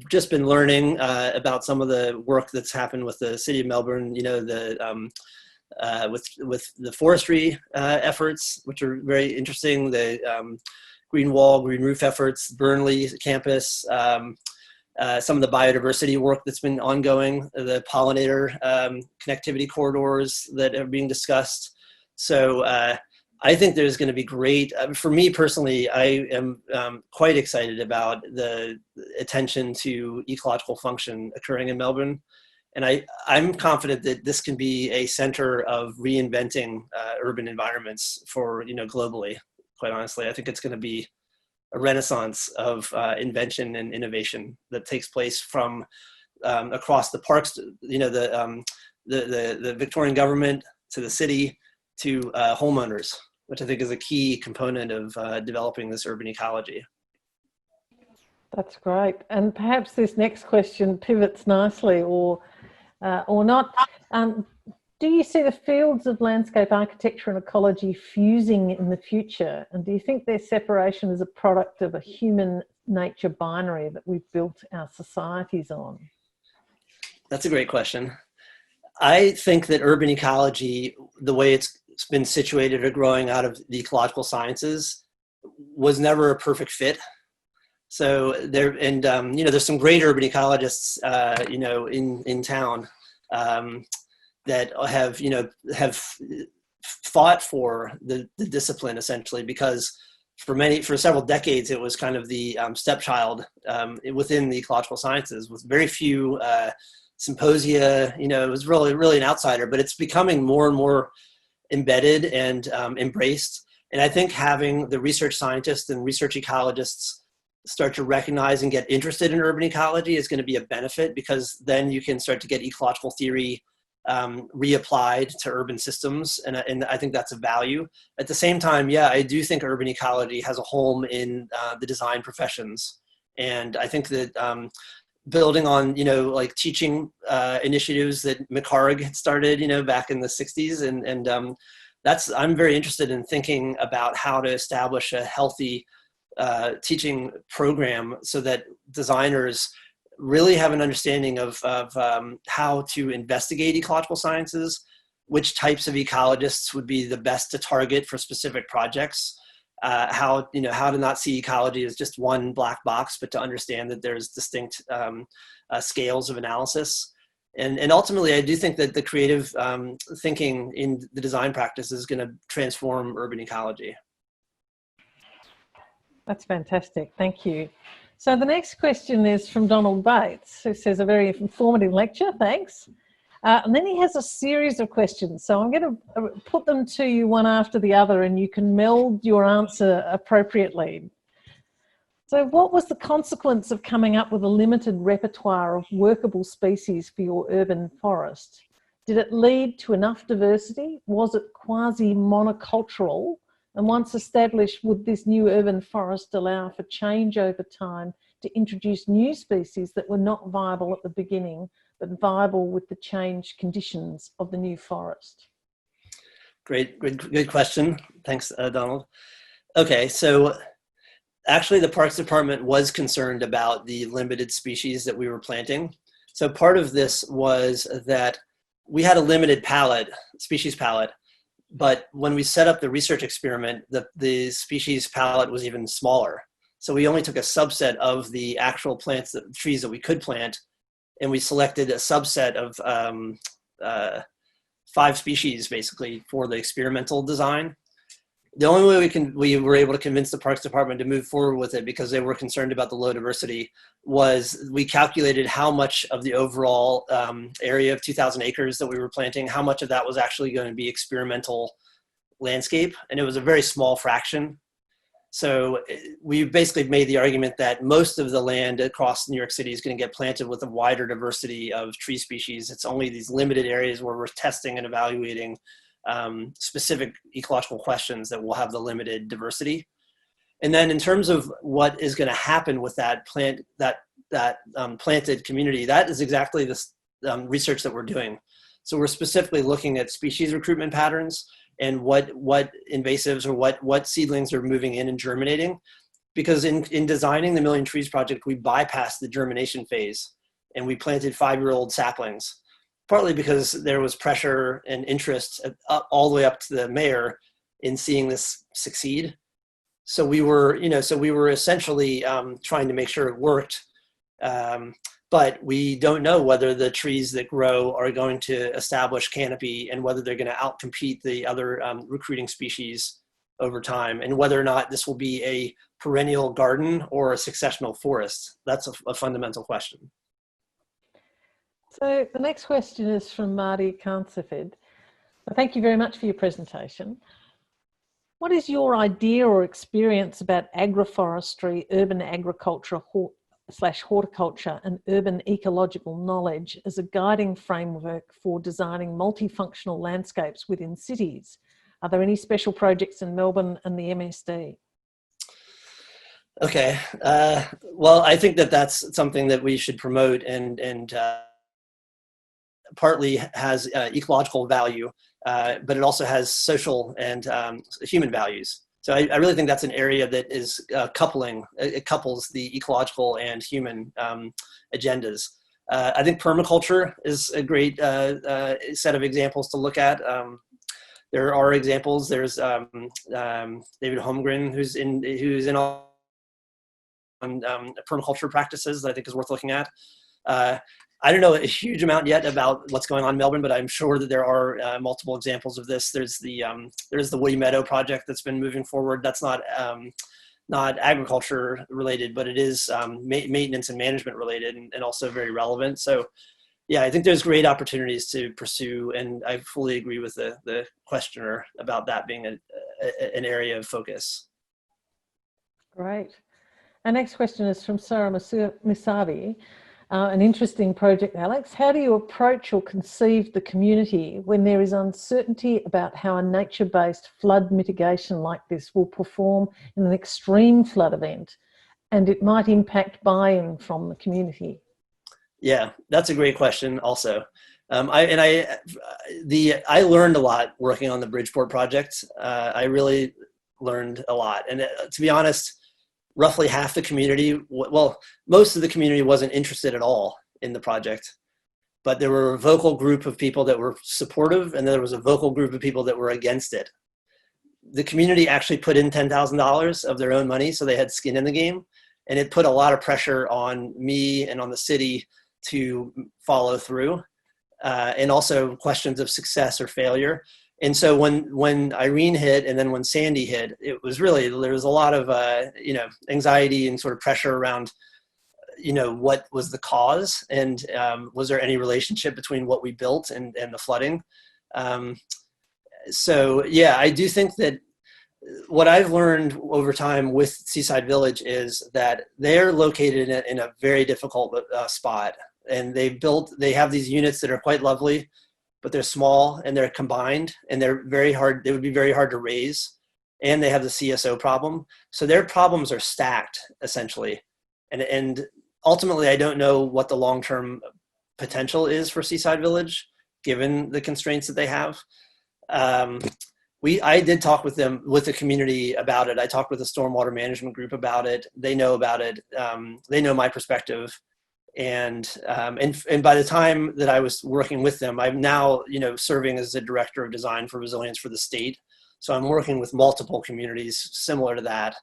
just been learning about some of the work that's happened with the City of Melbourne, with the forestry efforts, which are very interesting, the green wall, green roof efforts, Burnley campus, some of the biodiversity work that's been ongoing, the pollinator connectivity corridors that are being discussed. So I think there's going to be great, for me personally, I am quite excited about the attention to ecological function occurring in Melbourne. And I'm confident that this can be a center of reinventing urban environments for, globally, quite honestly. I think it's going to be a renaissance of invention and innovation that takes place from across the parks, the Victorian government to the city to homeowners, which I think is a key component of developing this urban ecology. That's great. And perhaps this next question pivots nicely or not. Do you see the fields of landscape architecture and ecology fusing in the future? And do you think their separation is a product of a human nature binary that we've built our societies on? That's a great question. I think that urban ecology, the way it's been situated or growing out of the ecological sciences, was never a perfect fit. So there's some great urban ecologists, in town that have fought for the discipline essentially, because for several decades it was kind of the stepchild within the ecological sciences with very few symposia. It was really an outsider, but it's becoming more and more embedded and embraced. And I think having the research scientists and research ecologists start to recognize and get interested in urban ecology is going to be a benefit, because then you can start to get ecological theory reapplied to urban systems. And I think that's a value. At the same time, yeah, I do think urban ecology has a home in the design professions. And I think that building on, like teaching initiatives that McHarg had started, back in the 60s. And I'm very interested in thinking about how to establish a healthy teaching program so that designers really have an understanding of how to investigate ecological sciences, which types of ecologists would be the best to target for specific projects, how to not see ecology as just one black box, but to understand that there's distinct scales of analysis. And ultimately, I do think that the creative thinking in the design practice is going to transform urban ecology. That's fantastic. Thank you. So the next question is from Donald Bates, who says, a very informative lecture, thanks. And then he has a series of questions. So I'm going to put them to you one after the other, and you can meld your answer appropriately. So what was the consequence of coming up with a limited repertoire of workable species for your urban forest? Did it lead to enough diversity? Was it quasi-monocultural? And once established, would this new urban forest allow for change over time to introduce new species that were not viable at the beginning, but viable with the changed conditions of the new forest? Great, good question. Thanks, Donald. Okay, so Actually, the Parks Department was concerned about the limited species that we were planting. So part of this was that we had a limited species palette, but when we set up the research experiment, the species palette was even smaller. So we only took a subset of the actual trees that we could plant, and we selected a subset of 5 species basically for the experimental design. The only way we were able to convince the Parks Department to move forward with it, because they were concerned about the low diversity, was we calculated how much of the overall area of 2,000 acres that we were planting, how much of that was actually going to be experimental landscape, and it was a very small fraction. So we basically made the argument that most of the land across New York City is going to get planted with a wider diversity of tree species. It's only these limited areas where we're testing and evaluating specific ecological questions that will have the limited diversity. And then in terms of what is going to happen with that planted community, that is exactly this research that we're doing. So we're specifically looking at species recruitment patterns and what invasives or what seedlings are moving in and germinating. Because in designing the Million Trees Project, we bypassed the germination phase and we planted 5-year-old saplings, partly because there was pressure and interest all the way up to the mayor in seeing this succeed. So we were essentially trying to make sure it worked. But we don't know whether the trees that grow are going to establish canopy and whether they're going to outcompete the other recruiting species over time, and whether or not this will be a perennial garden or a successional forest. That's a fundamental question. So the next question is from Marty Kansifid. Thank you very much for your presentation. What is your idea or experience about agroforestry, urban agriculture / horticulture and urban ecological knowledge as a guiding framework for designing multifunctional landscapes within cities? Are there any special projects in Melbourne and the MSD? Okay, well, I think that that's something that we should promote, and partly has ecological value, but it also has social and human values. So I really think that's an area that is it couples the ecological and human agendas. I think permaculture is a great set of examples to look at. There are examples. There's David Holmgren, who's in on permaculture practices that I think is worth looking at. I don't know a huge amount yet about what's going on in Melbourne, but I'm sure that there are multiple examples of this. There's the Woody Meadow project that's been moving forward. That's not agriculture related, but it is maintenance and management related, and also very relevant. So yeah, I think there's great opportunities to pursue, and I fully agree with the questioner about that being an area of focus. Great. Our next question is from Sarah Misavi. An interesting project, Alex. How do you approach or conceive the community when there is uncertainty about how a nature-based flood mitigation like this will perform in an extreme flood event, and it might impact buy-in from the community? Yeah, that's a great question also. I learned a lot working on the Bridgeport project. I really learned a lot. And to be honest, roughly half the community, well, most of the community wasn't interested at all in the project, but there were a vocal group of people that were supportive, and there was a vocal group of people that were against it. The community actually put in $10,000 of their own money, so they had skin in the game, and it put a lot of pressure on me and on the city to follow through, and also questions of success or failure. And so when Irene hit and then when Sandy hit, it was really, there was a lot of, anxiety and sort of pressure around, what was the cause, and was there any relationship between what we built and the flooding? So yeah, I do think that what I've learned over time with Seaside Village is that they're located in a very difficult spot, and they have these units that are quite lovely, but they're small and they're combined, and they're very hard. They would be very hard to raise, and they have the CSO problem. So their problems are stacked essentially. And ultimately, I don't know what the long-term potential is for Seaside Village, given the constraints that they have. I did talk with them, with the community about it. I talked with the stormwater management group about it. They know about it. They know my perspective. And by the time that I was working with them, I'm now, serving as the director of design for resilience for the state. So I'm working with multiple communities similar to that.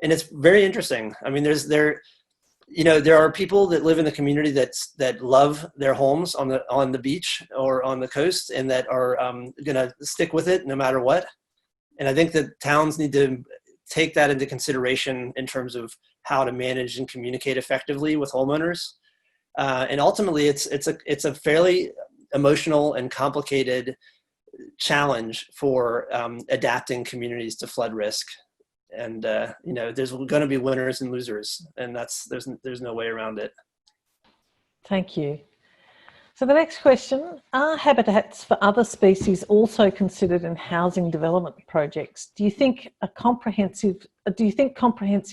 And it's very interesting. I mean, there are people that live in the community that love their homes on the beach or on the coast, and that are going to stick with it no matter what. And I think that towns need to take that into consideration in terms of how to manage and communicate effectively with homeowners. And ultimately, it's a fairly emotional and complicated challenge for adapting communities to flood risk. And there's going to be winners and losers, and there's no way around it. Thank you. So the next question: are habitats for other species also considered in housing development projects? Do you think comprehensive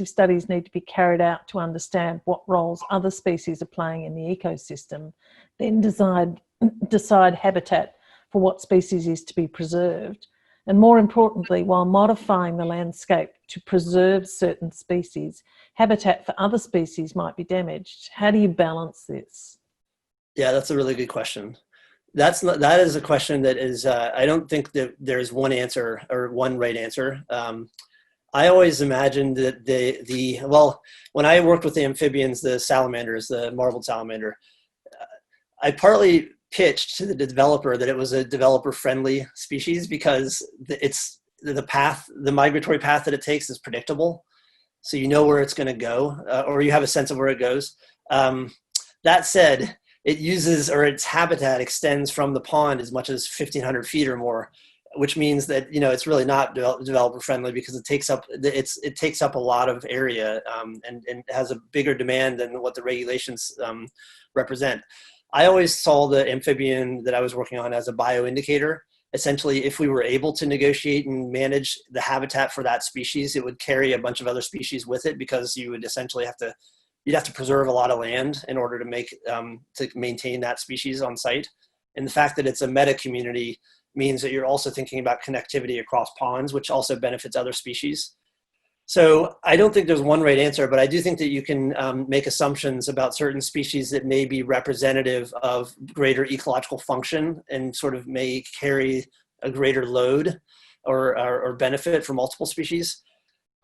studies need to be carried out to understand what roles other species are playing in the ecosystem, then decide habitat for what species is to be preserved? And more importantly, while modifying the landscape to preserve certain species, habitat for other species might be damaged. How do you balance this? Yeah, that's a really good question. That is a question that is, I don't think that there's one answer or one right answer. I always imagined that when I worked with the amphibians, the salamanders, the marbled salamander, I partly pitched to the developer that it was a developer-friendly species because the migratory path that it takes is predictable. So you know where it's going to go, or you have a sense of where it goes. That said, its habitat extends from the pond as much as 1,500 feet or more, which means that it's really not developer-friendly because it takes up a lot of area and has a bigger demand than what the regulations represent. I always saw the amphibian that I was working on as a bioindicator. Essentially, if we were able to negotiate and manage the habitat for that species, it would carry a bunch of other species with it, because you would essentially you'd have to preserve a lot of land in order to maintain that species on site. And the fact that it's a meta community means that you're also thinking about connectivity across ponds, which also benefits other species. So I don't think there's one right answer, but I do think that you can make assumptions about certain species that may be representative of greater ecological function and sort of may carry a greater load or benefit for multiple species.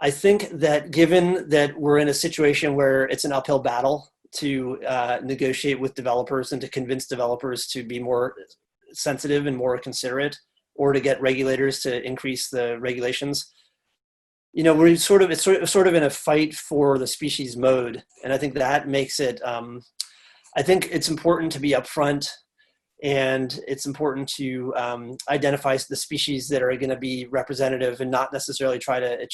I think that given that we're in a situation where it's an uphill battle to negotiate with developers and to convince developers to be more sensitive and more considerate, or to get regulators to increase the regulations, it's sort of in a fight for the species mode. And I think that makes it, I think it's important to be upfront, and it's important to identify the species that are going to be representative and not necessarily try to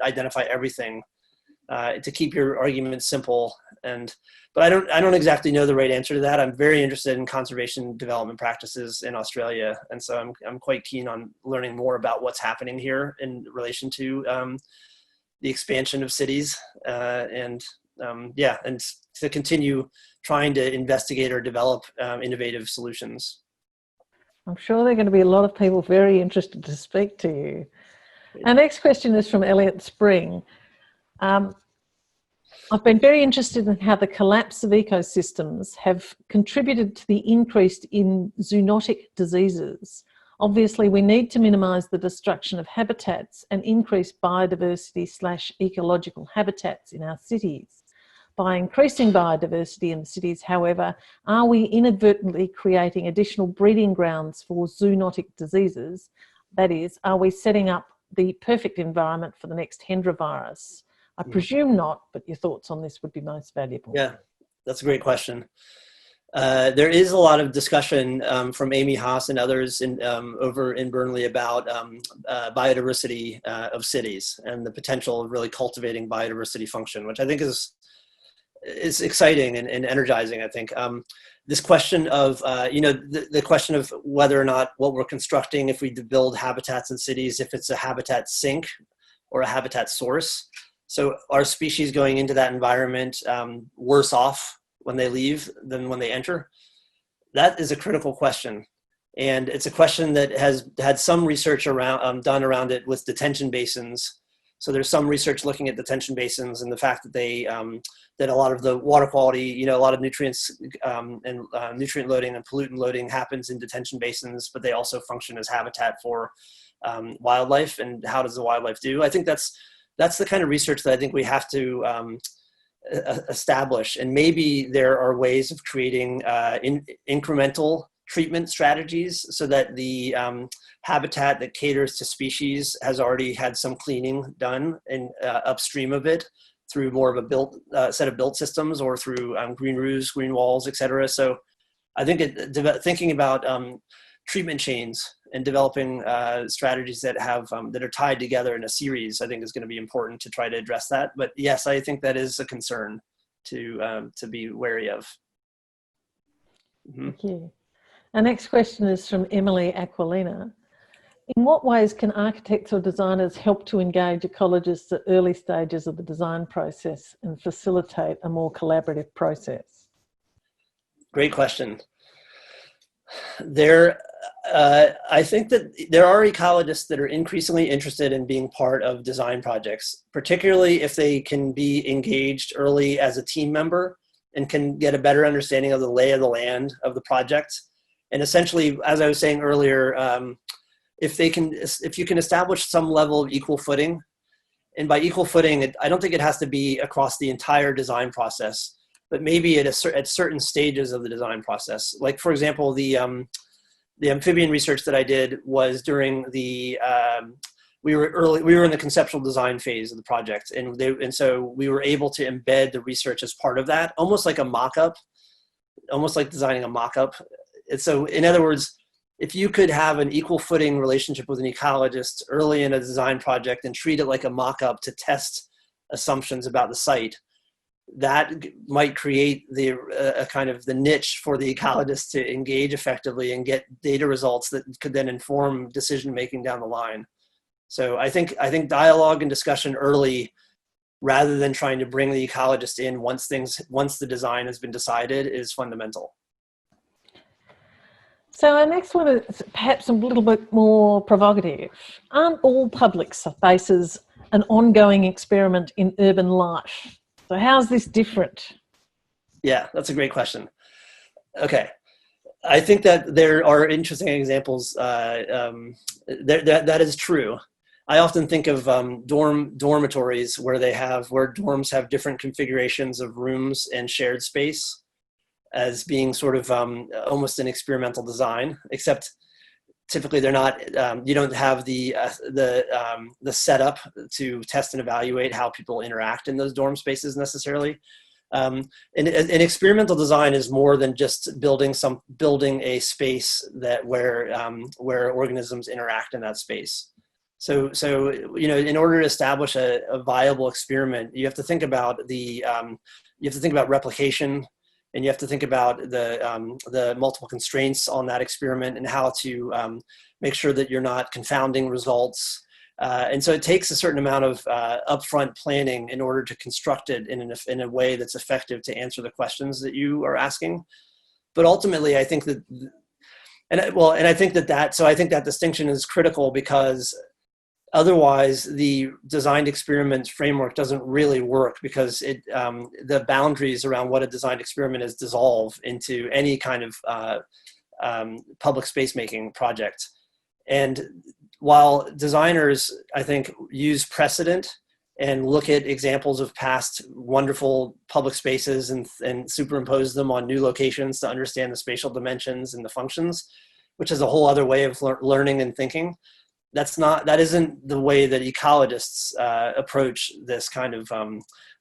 identify everything, to keep your argument simple. But I don't exactly know the right answer to that. I'm very interested in conservation development practices in Australia, and so I'm quite keen on learning more about what's happening here in relation to the expansion of cities, and to continue trying to investigate or develop innovative solutions. I'm sure there are going to be a lot of people very interested to speak to you. Our next question is from Elliot Spring. I've been very interested in how the collapse of ecosystems have contributed to the increase in zoonotic diseases. Obviously, we need to minimise the destruction of habitats and increase biodiversity/ecological habitats in our cities. By increasing biodiversity in the cities, however, are we inadvertently creating additional breeding grounds for zoonotic diseases? That is, are we setting up the perfect environment for the next Hendra virus? I presume not, but your thoughts on this would be most valuable. Yeah, that's a great question. There is a lot of discussion from Amy Haas and others over in Burnley about biodiversity of cities and the potential of really cultivating biodiversity function, which I think is exciting and energizing. I think this question of the question of whether or not what we're constructing, if we build habitats in cities, if it's a habitat sink or a habitat source. So are species going into that environment worse off when they leave than when they enter? That is a critical question. And it's a question that has had some research around, done around it with detention basins. So there's some research looking at detention basins and the fact that they, that a lot of the water quality, a lot of nutrients and nutrient loading and pollutant loading happens in detention basins, but they also function as habitat for wildlife. And how does the wildlife do? I think that's the kind of research that I think we have to establish. And maybe there are ways of creating incremental treatment strategies so that the habitat that caters to species has already had some cleaning done and upstream of it through more of a built set of built systems or through green roofs, green walls, et cetera. So I think thinking about treatment chains and developing strategies that have that are tied together in a series, I think is going to be important to try to address that. But yes, I think that is a concern to be wary of. Mm-hmm. Thank you. Our next question is from Emily Aquilina. In what ways can architects or designers help to engage ecologists at early stages of the design process and facilitate a more collaborative process? Great question. I think that there are ecologists that are increasingly interested in being part of design projects, particularly if they can be engaged early as a team member and can get a better understanding of the lay of the land of the project. And essentially, as I was saying earlier, if you can establish some level of equal footing, and by equal footing, I don't think it has to be across the entire design process, but maybe at certain stages of the design process. Like, for example, the amphibian research that I did was during the we were in the conceptual design phase of the project, and so we were able to embed the research as part of that, almost like a mock-up, almost like designing a mock-up. And so, in other words, if you could have an equal footing relationship with an ecologist early in a design project and treat it like a mock-up to test assumptions about the site, that might create a kind of the niche for the ecologist to engage effectively and get data results that could then inform decision-making down the line. So I think dialogue and discussion early, rather than trying to bring the ecologist in once the design has been decided, is fundamental. So our next one is perhaps a little bit more provocative. Aren't all public spaces an ongoing experiment in urban life? So how's this different? Yeah, that's a great question. Okay. I think that there are interesting examples. That is true. I often think of dormitories where dorms have different configurations of rooms and shared space as being sort of almost an experimental design, except typically they're not. You don't have the setup to test and evaluate how people interact in those dorm spaces necessarily. And an experimental design is more than just building a space where organisms interact in that space. So in order to establish a viable experiment, you have to think about replication. And you have to think about the multiple constraints on that experiment and how to make sure that you're not confounding results. And so it takes a certain amount of upfront planning in order to construct it in a way that's effective to answer the questions that you are asking. But ultimately, I think that, I think that distinction is critical, because otherwise, the designed experiment framework doesn't really work, because the boundaries around what a designed experiment is dissolve into any kind of public space making project. And while designers, I think, use precedent and look at examples of past wonderful public spaces and superimpose them on new locations to understand the spatial dimensions and the functions, which is a whole other way of learning and thinking. That isn't the way that ecologists approach this kind of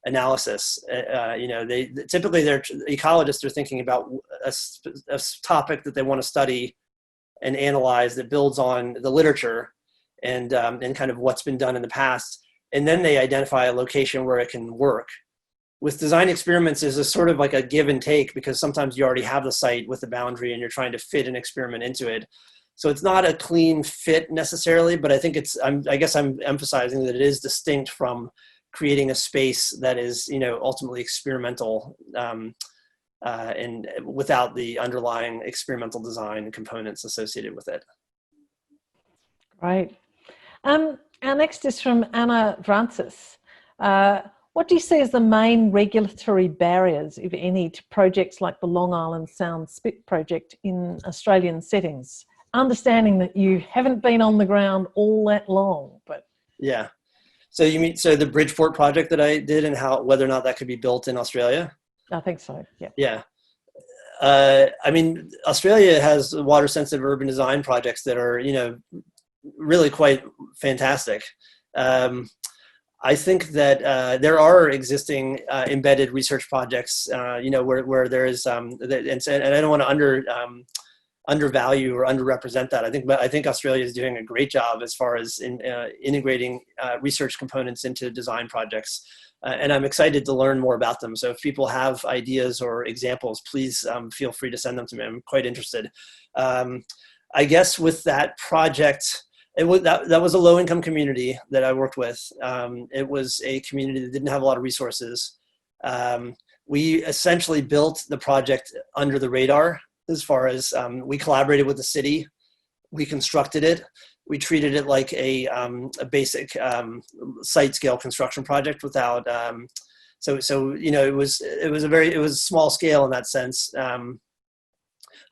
analysis. Typically ecologists are thinking about a topic that they want to study and analyze that builds on the literature and kind of what's been done in the past, and then they identify a location where it can work. With design experiments, is a sort of like a give and take, because sometimes you already have the site with the boundary and you're trying to fit an experiment into it. So it's not a clean fit necessarily, but I think I guess I'm emphasizing that it is distinct from creating a space that is, ultimately experimental. and without the underlying experimental design components associated with it. Right. Our next is from Anna Vrancis. What do you see as the main regulatory barriers, if any, to projects like the Long Island Sound Spit project in Australian settings? Understanding that you haven't been on the ground all that long, but... Yeah. So you mean, so the Bridgeport project that I did and whether or not that could be built in Australia? I think so, yeah. Yeah. I mean, Australia has water sensitive urban design projects that are, really quite fantastic. I think that there are existing embedded research projects, where there is, and I don't want to undervalue or underrepresent that. I think Australia is doing a great job as far as integrating research components into design projects. And I'm excited to learn more about them. So if people have ideas or examples, please feel free to send them to me. I'm quite interested. I guess with that project, that was a low-income community that I worked with. It was a community that didn't have a lot of resources. We essentially built the project under the radar as far as we collaborated with the city. We constructed it. We treated it like a basic site scale construction project without, it was small scale in that sense.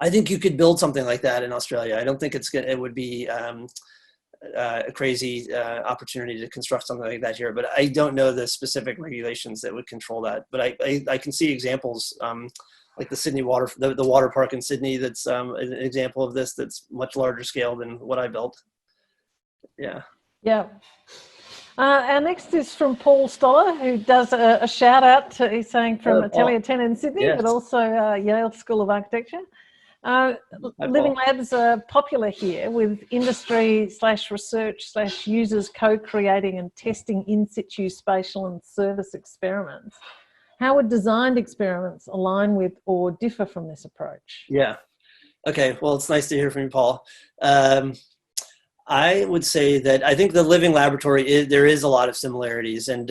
I think you could build something like that in Australia. I don't think it would be a crazy opportunity to construct something like that here, but I don't know the specific regulations that would control that. But I can see examples like the Sydney the water park in Sydney. That's an example of this. That's much larger scale than what I built. Yeah. Yeah. Our next is from Paul Stoller, who does a shout out to, he's saying from Atelier 10 in Sydney, yes, but also Yale School of Architecture. Living labs are popular here with industry/research/users co-creating and testing in situ spatial and service experiments. How would designed experiments align with or differ from this approach? Yeah. Okay. Well, it's nice to hear from you, Paul. I would say that I think the living laboratory, there is a lot of similarities, and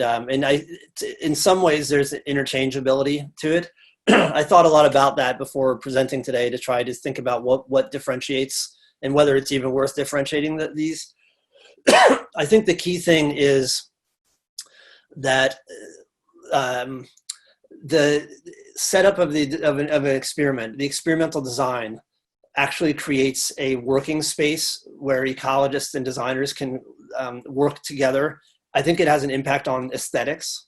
in some ways there's interchangeability to it. I thought a lot about that before presenting today to try to think about what differentiates and whether it's even worth differentiating these. I think the key thing is that the setup of an experiment, the experimental design, actually creates a working space where ecologists and designers can work together. I think it has an impact on aesthetics.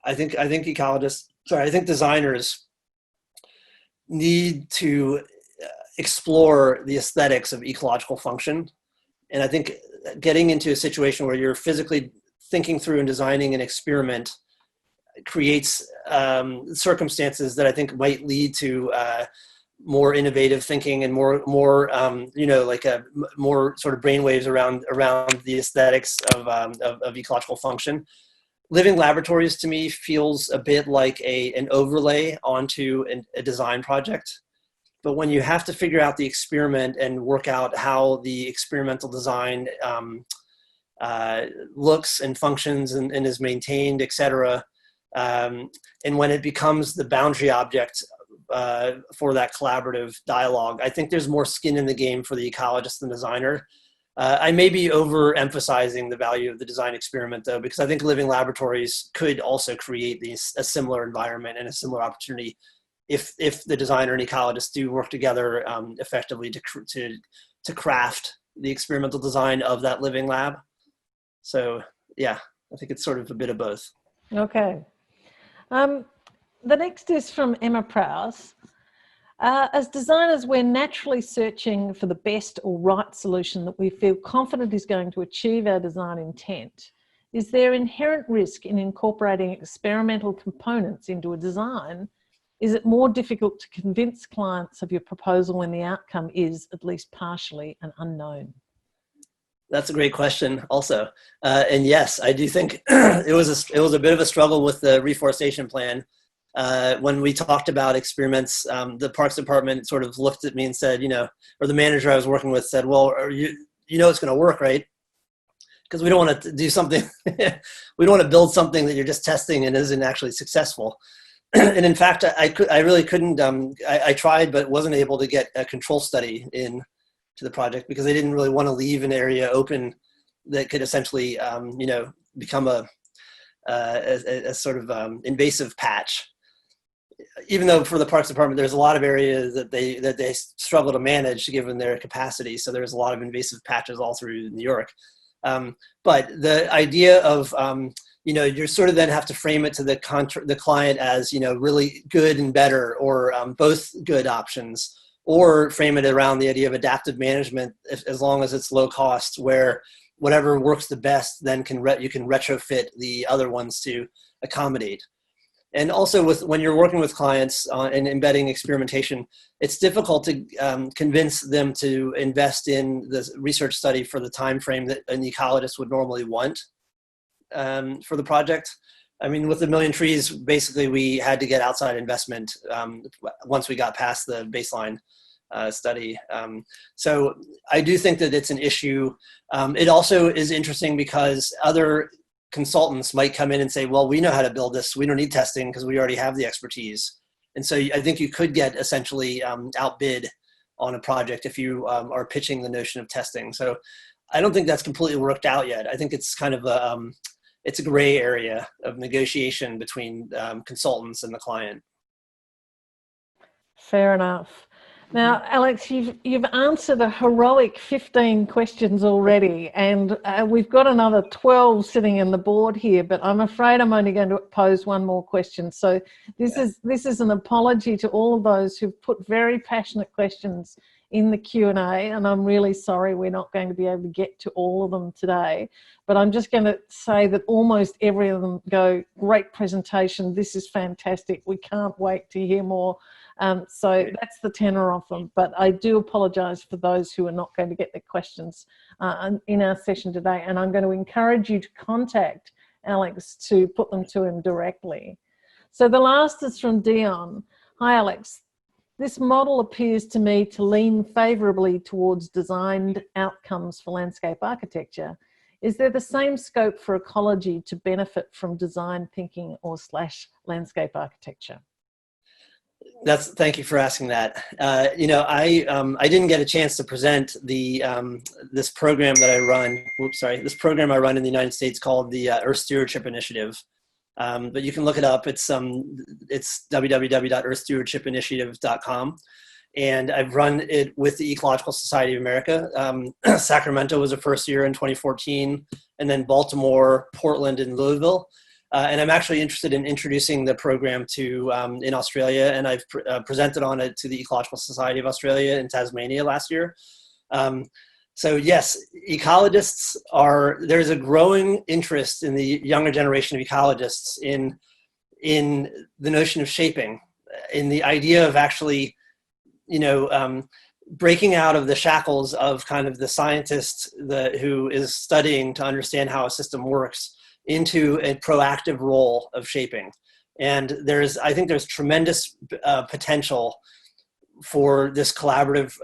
I think designers need to explore the aesthetics of ecological function. And I think getting into a situation where you're physically thinking through and designing an experiment creates circumstances that I think might lead to more innovative thinking and more more sort of brainwaves around the aesthetics of ecological function. Living laboratories to me feels a bit like an overlay onto a design project. But when you have to figure out the experiment and work out how the experimental design looks and functions and is maintained, et cetera, and when it becomes the boundary object for that collaborative dialogue, I think there's more skin in the game for the ecologist and designer. I may be overemphasizing the value of the design experiment, though, because I think living laboratories could also create a similar environment and a similar opportunity if the designer and ecologist do work together effectively to craft the experimental design of that living lab. So, yeah, I think it's sort of a bit of both. Okay. The next is from Emma Prowse. As designers, we're naturally searching for the best or right solution that we feel confident is going to achieve our design intent. Is there inherent risk in incorporating experimental components into a design? Is it more difficult to convince clients of your proposal when the outcome is, at least partially, an unknown? That's a great question also. And yes, I do think it was a bit of a struggle with the reforestation plan. When we talked about experiments, the Parks Department sort of looked at me and said, or the manager I was working with said, well, it's going to work, right? Because we don't want to do something, we don't want to build something that you're just testing and isn't actually successful. And in fact, I really couldn't, I tried, but wasn't able to get a control study in to the project because they didn't really want to leave an area open that could essentially, become a sort of invasive patch. Even though for the Parks Department, there's a lot of areas that they struggle to manage given their capacity. So there's a lot of invasive patches all through New York. But the idea of, you sort of then have to frame it to the client as, really good and better, or both good options, or frame it around the idea of adaptive management, as long as it's low cost, where whatever works the best, then you can retrofit the other ones to accommodate. And also when you're working with clients and embedding experimentation, it's difficult to convince them to invest in the research study for the time frame that an ecologist would normally want for the project. I mean, with 1 million trees, basically we had to get outside investment once we got past the baseline study. So I do think that it's an issue. It also is interesting because other consultants might come in and say, well, we know how to build this. We don't need testing because we already have the expertise. And so I think you could get essentially outbid on a project if you are pitching the notion of testing. So I don't think that's completely worked out yet. I think it's kind of it's a gray area of negotiation between consultants and the client. Fair enough. Now, Alex, you've answered a heroic 15 questions already, and we've got another 12 sitting in the board here, but I'm afraid I'm only going to pose one more question. So this is an apology to all of those who've put very passionate questions in the Q&A, and I'm really sorry we're not going to be able to get to all of them today, but I'm just going to say that almost every of them go, great presentation, this is fantastic, we can't wait to hear more. So that's the tenor of them, but I do apologise for those who are not going to get their questions in our session today, and I'm going to encourage you to contact Alex to put them to him directly. So the last is from Dion. Hi Alex, this model appears to me to lean favourably towards designed outcomes for landscape architecture. Is there the same scope for ecology to benefit from design thinking or / landscape architecture? Thank you for asking that. I didn't get a chance to present this program that I run. This program I run in the United States called the Earth Stewardship Initiative. But you can look it up. It's www.earthstewardshipinitiative.com, and I've run it with the Ecological Society of America. Sacramento was the first year in 2014, and then Baltimore, Portland, and Louisville. And I'm actually interested in introducing the program to in Australia, and I've presented on it to the Ecological Society of Australia in Tasmania last year. So yes, ecologists there's a growing interest in the younger generation of ecologists in the notion of shaping, in the idea of actually, breaking out of the shackles of kind of the scientist who is studying to understand how a system works, into a proactive role of shaping. And I think there's tremendous potential for this collaborative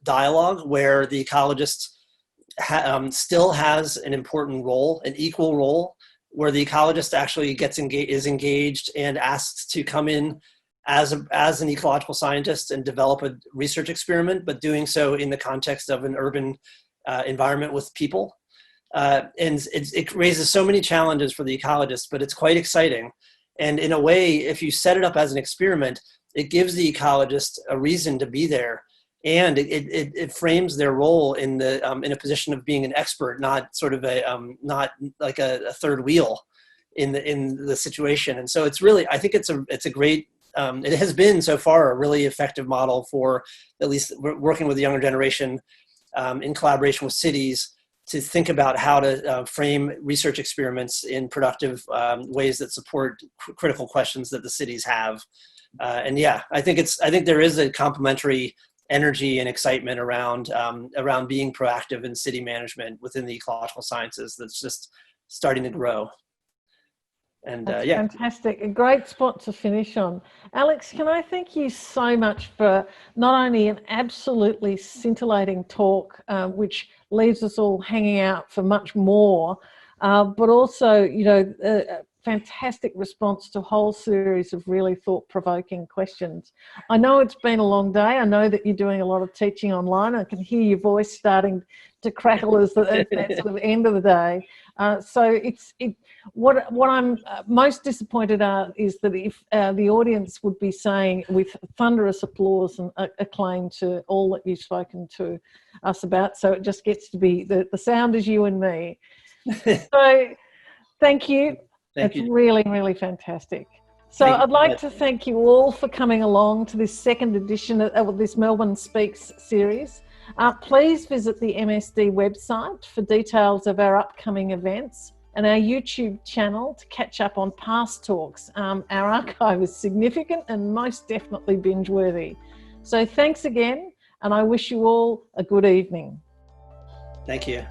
dialogue where the ecologist still has an important role, an equal role, where the ecologist actually is engaged and asked to come in as an ecological scientist and develop a research experiment, but doing so in the context of an urban environment with people. And it raises so many challenges for the ecologist, but it's quite exciting. And in a way, if you set it up as an experiment, it gives the ecologist a reason to be there, and it frames their role in a position of being an expert, not sort of not like a third wheel in the situation. And so it's really, I think it's a great. It has been so far a really effective model for at least working with the younger generation in collaboration with cities, to think about how to frame research experiments in productive ways that support critical questions that the cities have. And yeah, I think there is a complementary energy and excitement around being proactive in city management within the ecological sciences that's just starting to grow. And yeah. Fantastic. A great spot to finish on. Alex, can I thank you so much for not only an absolutely scintillating talk, which leaves us all hanging out for much more, but also, fantastic response to a whole series of really thought-provoking questions. I know it's been a long day. I know that you're doing a lot of teaching online. I can hear your voice starting to crackle as that sort of end of the day. So what I'm most disappointed at is that if the audience would be saying with thunderous applause and acclaim to all that you've spoken to us about, so it just gets to be the sound is you and me. So thank you. It's really, really fantastic. So I'd like to thank you all for coming along to this second edition of this Melbourne Speaks series. Please visit the MSD website for details of our upcoming events and our YouTube channel to catch up on past talks. Our archive is significant and most definitely binge-worthy. So thanks again, and I wish you all a good evening. Thank you.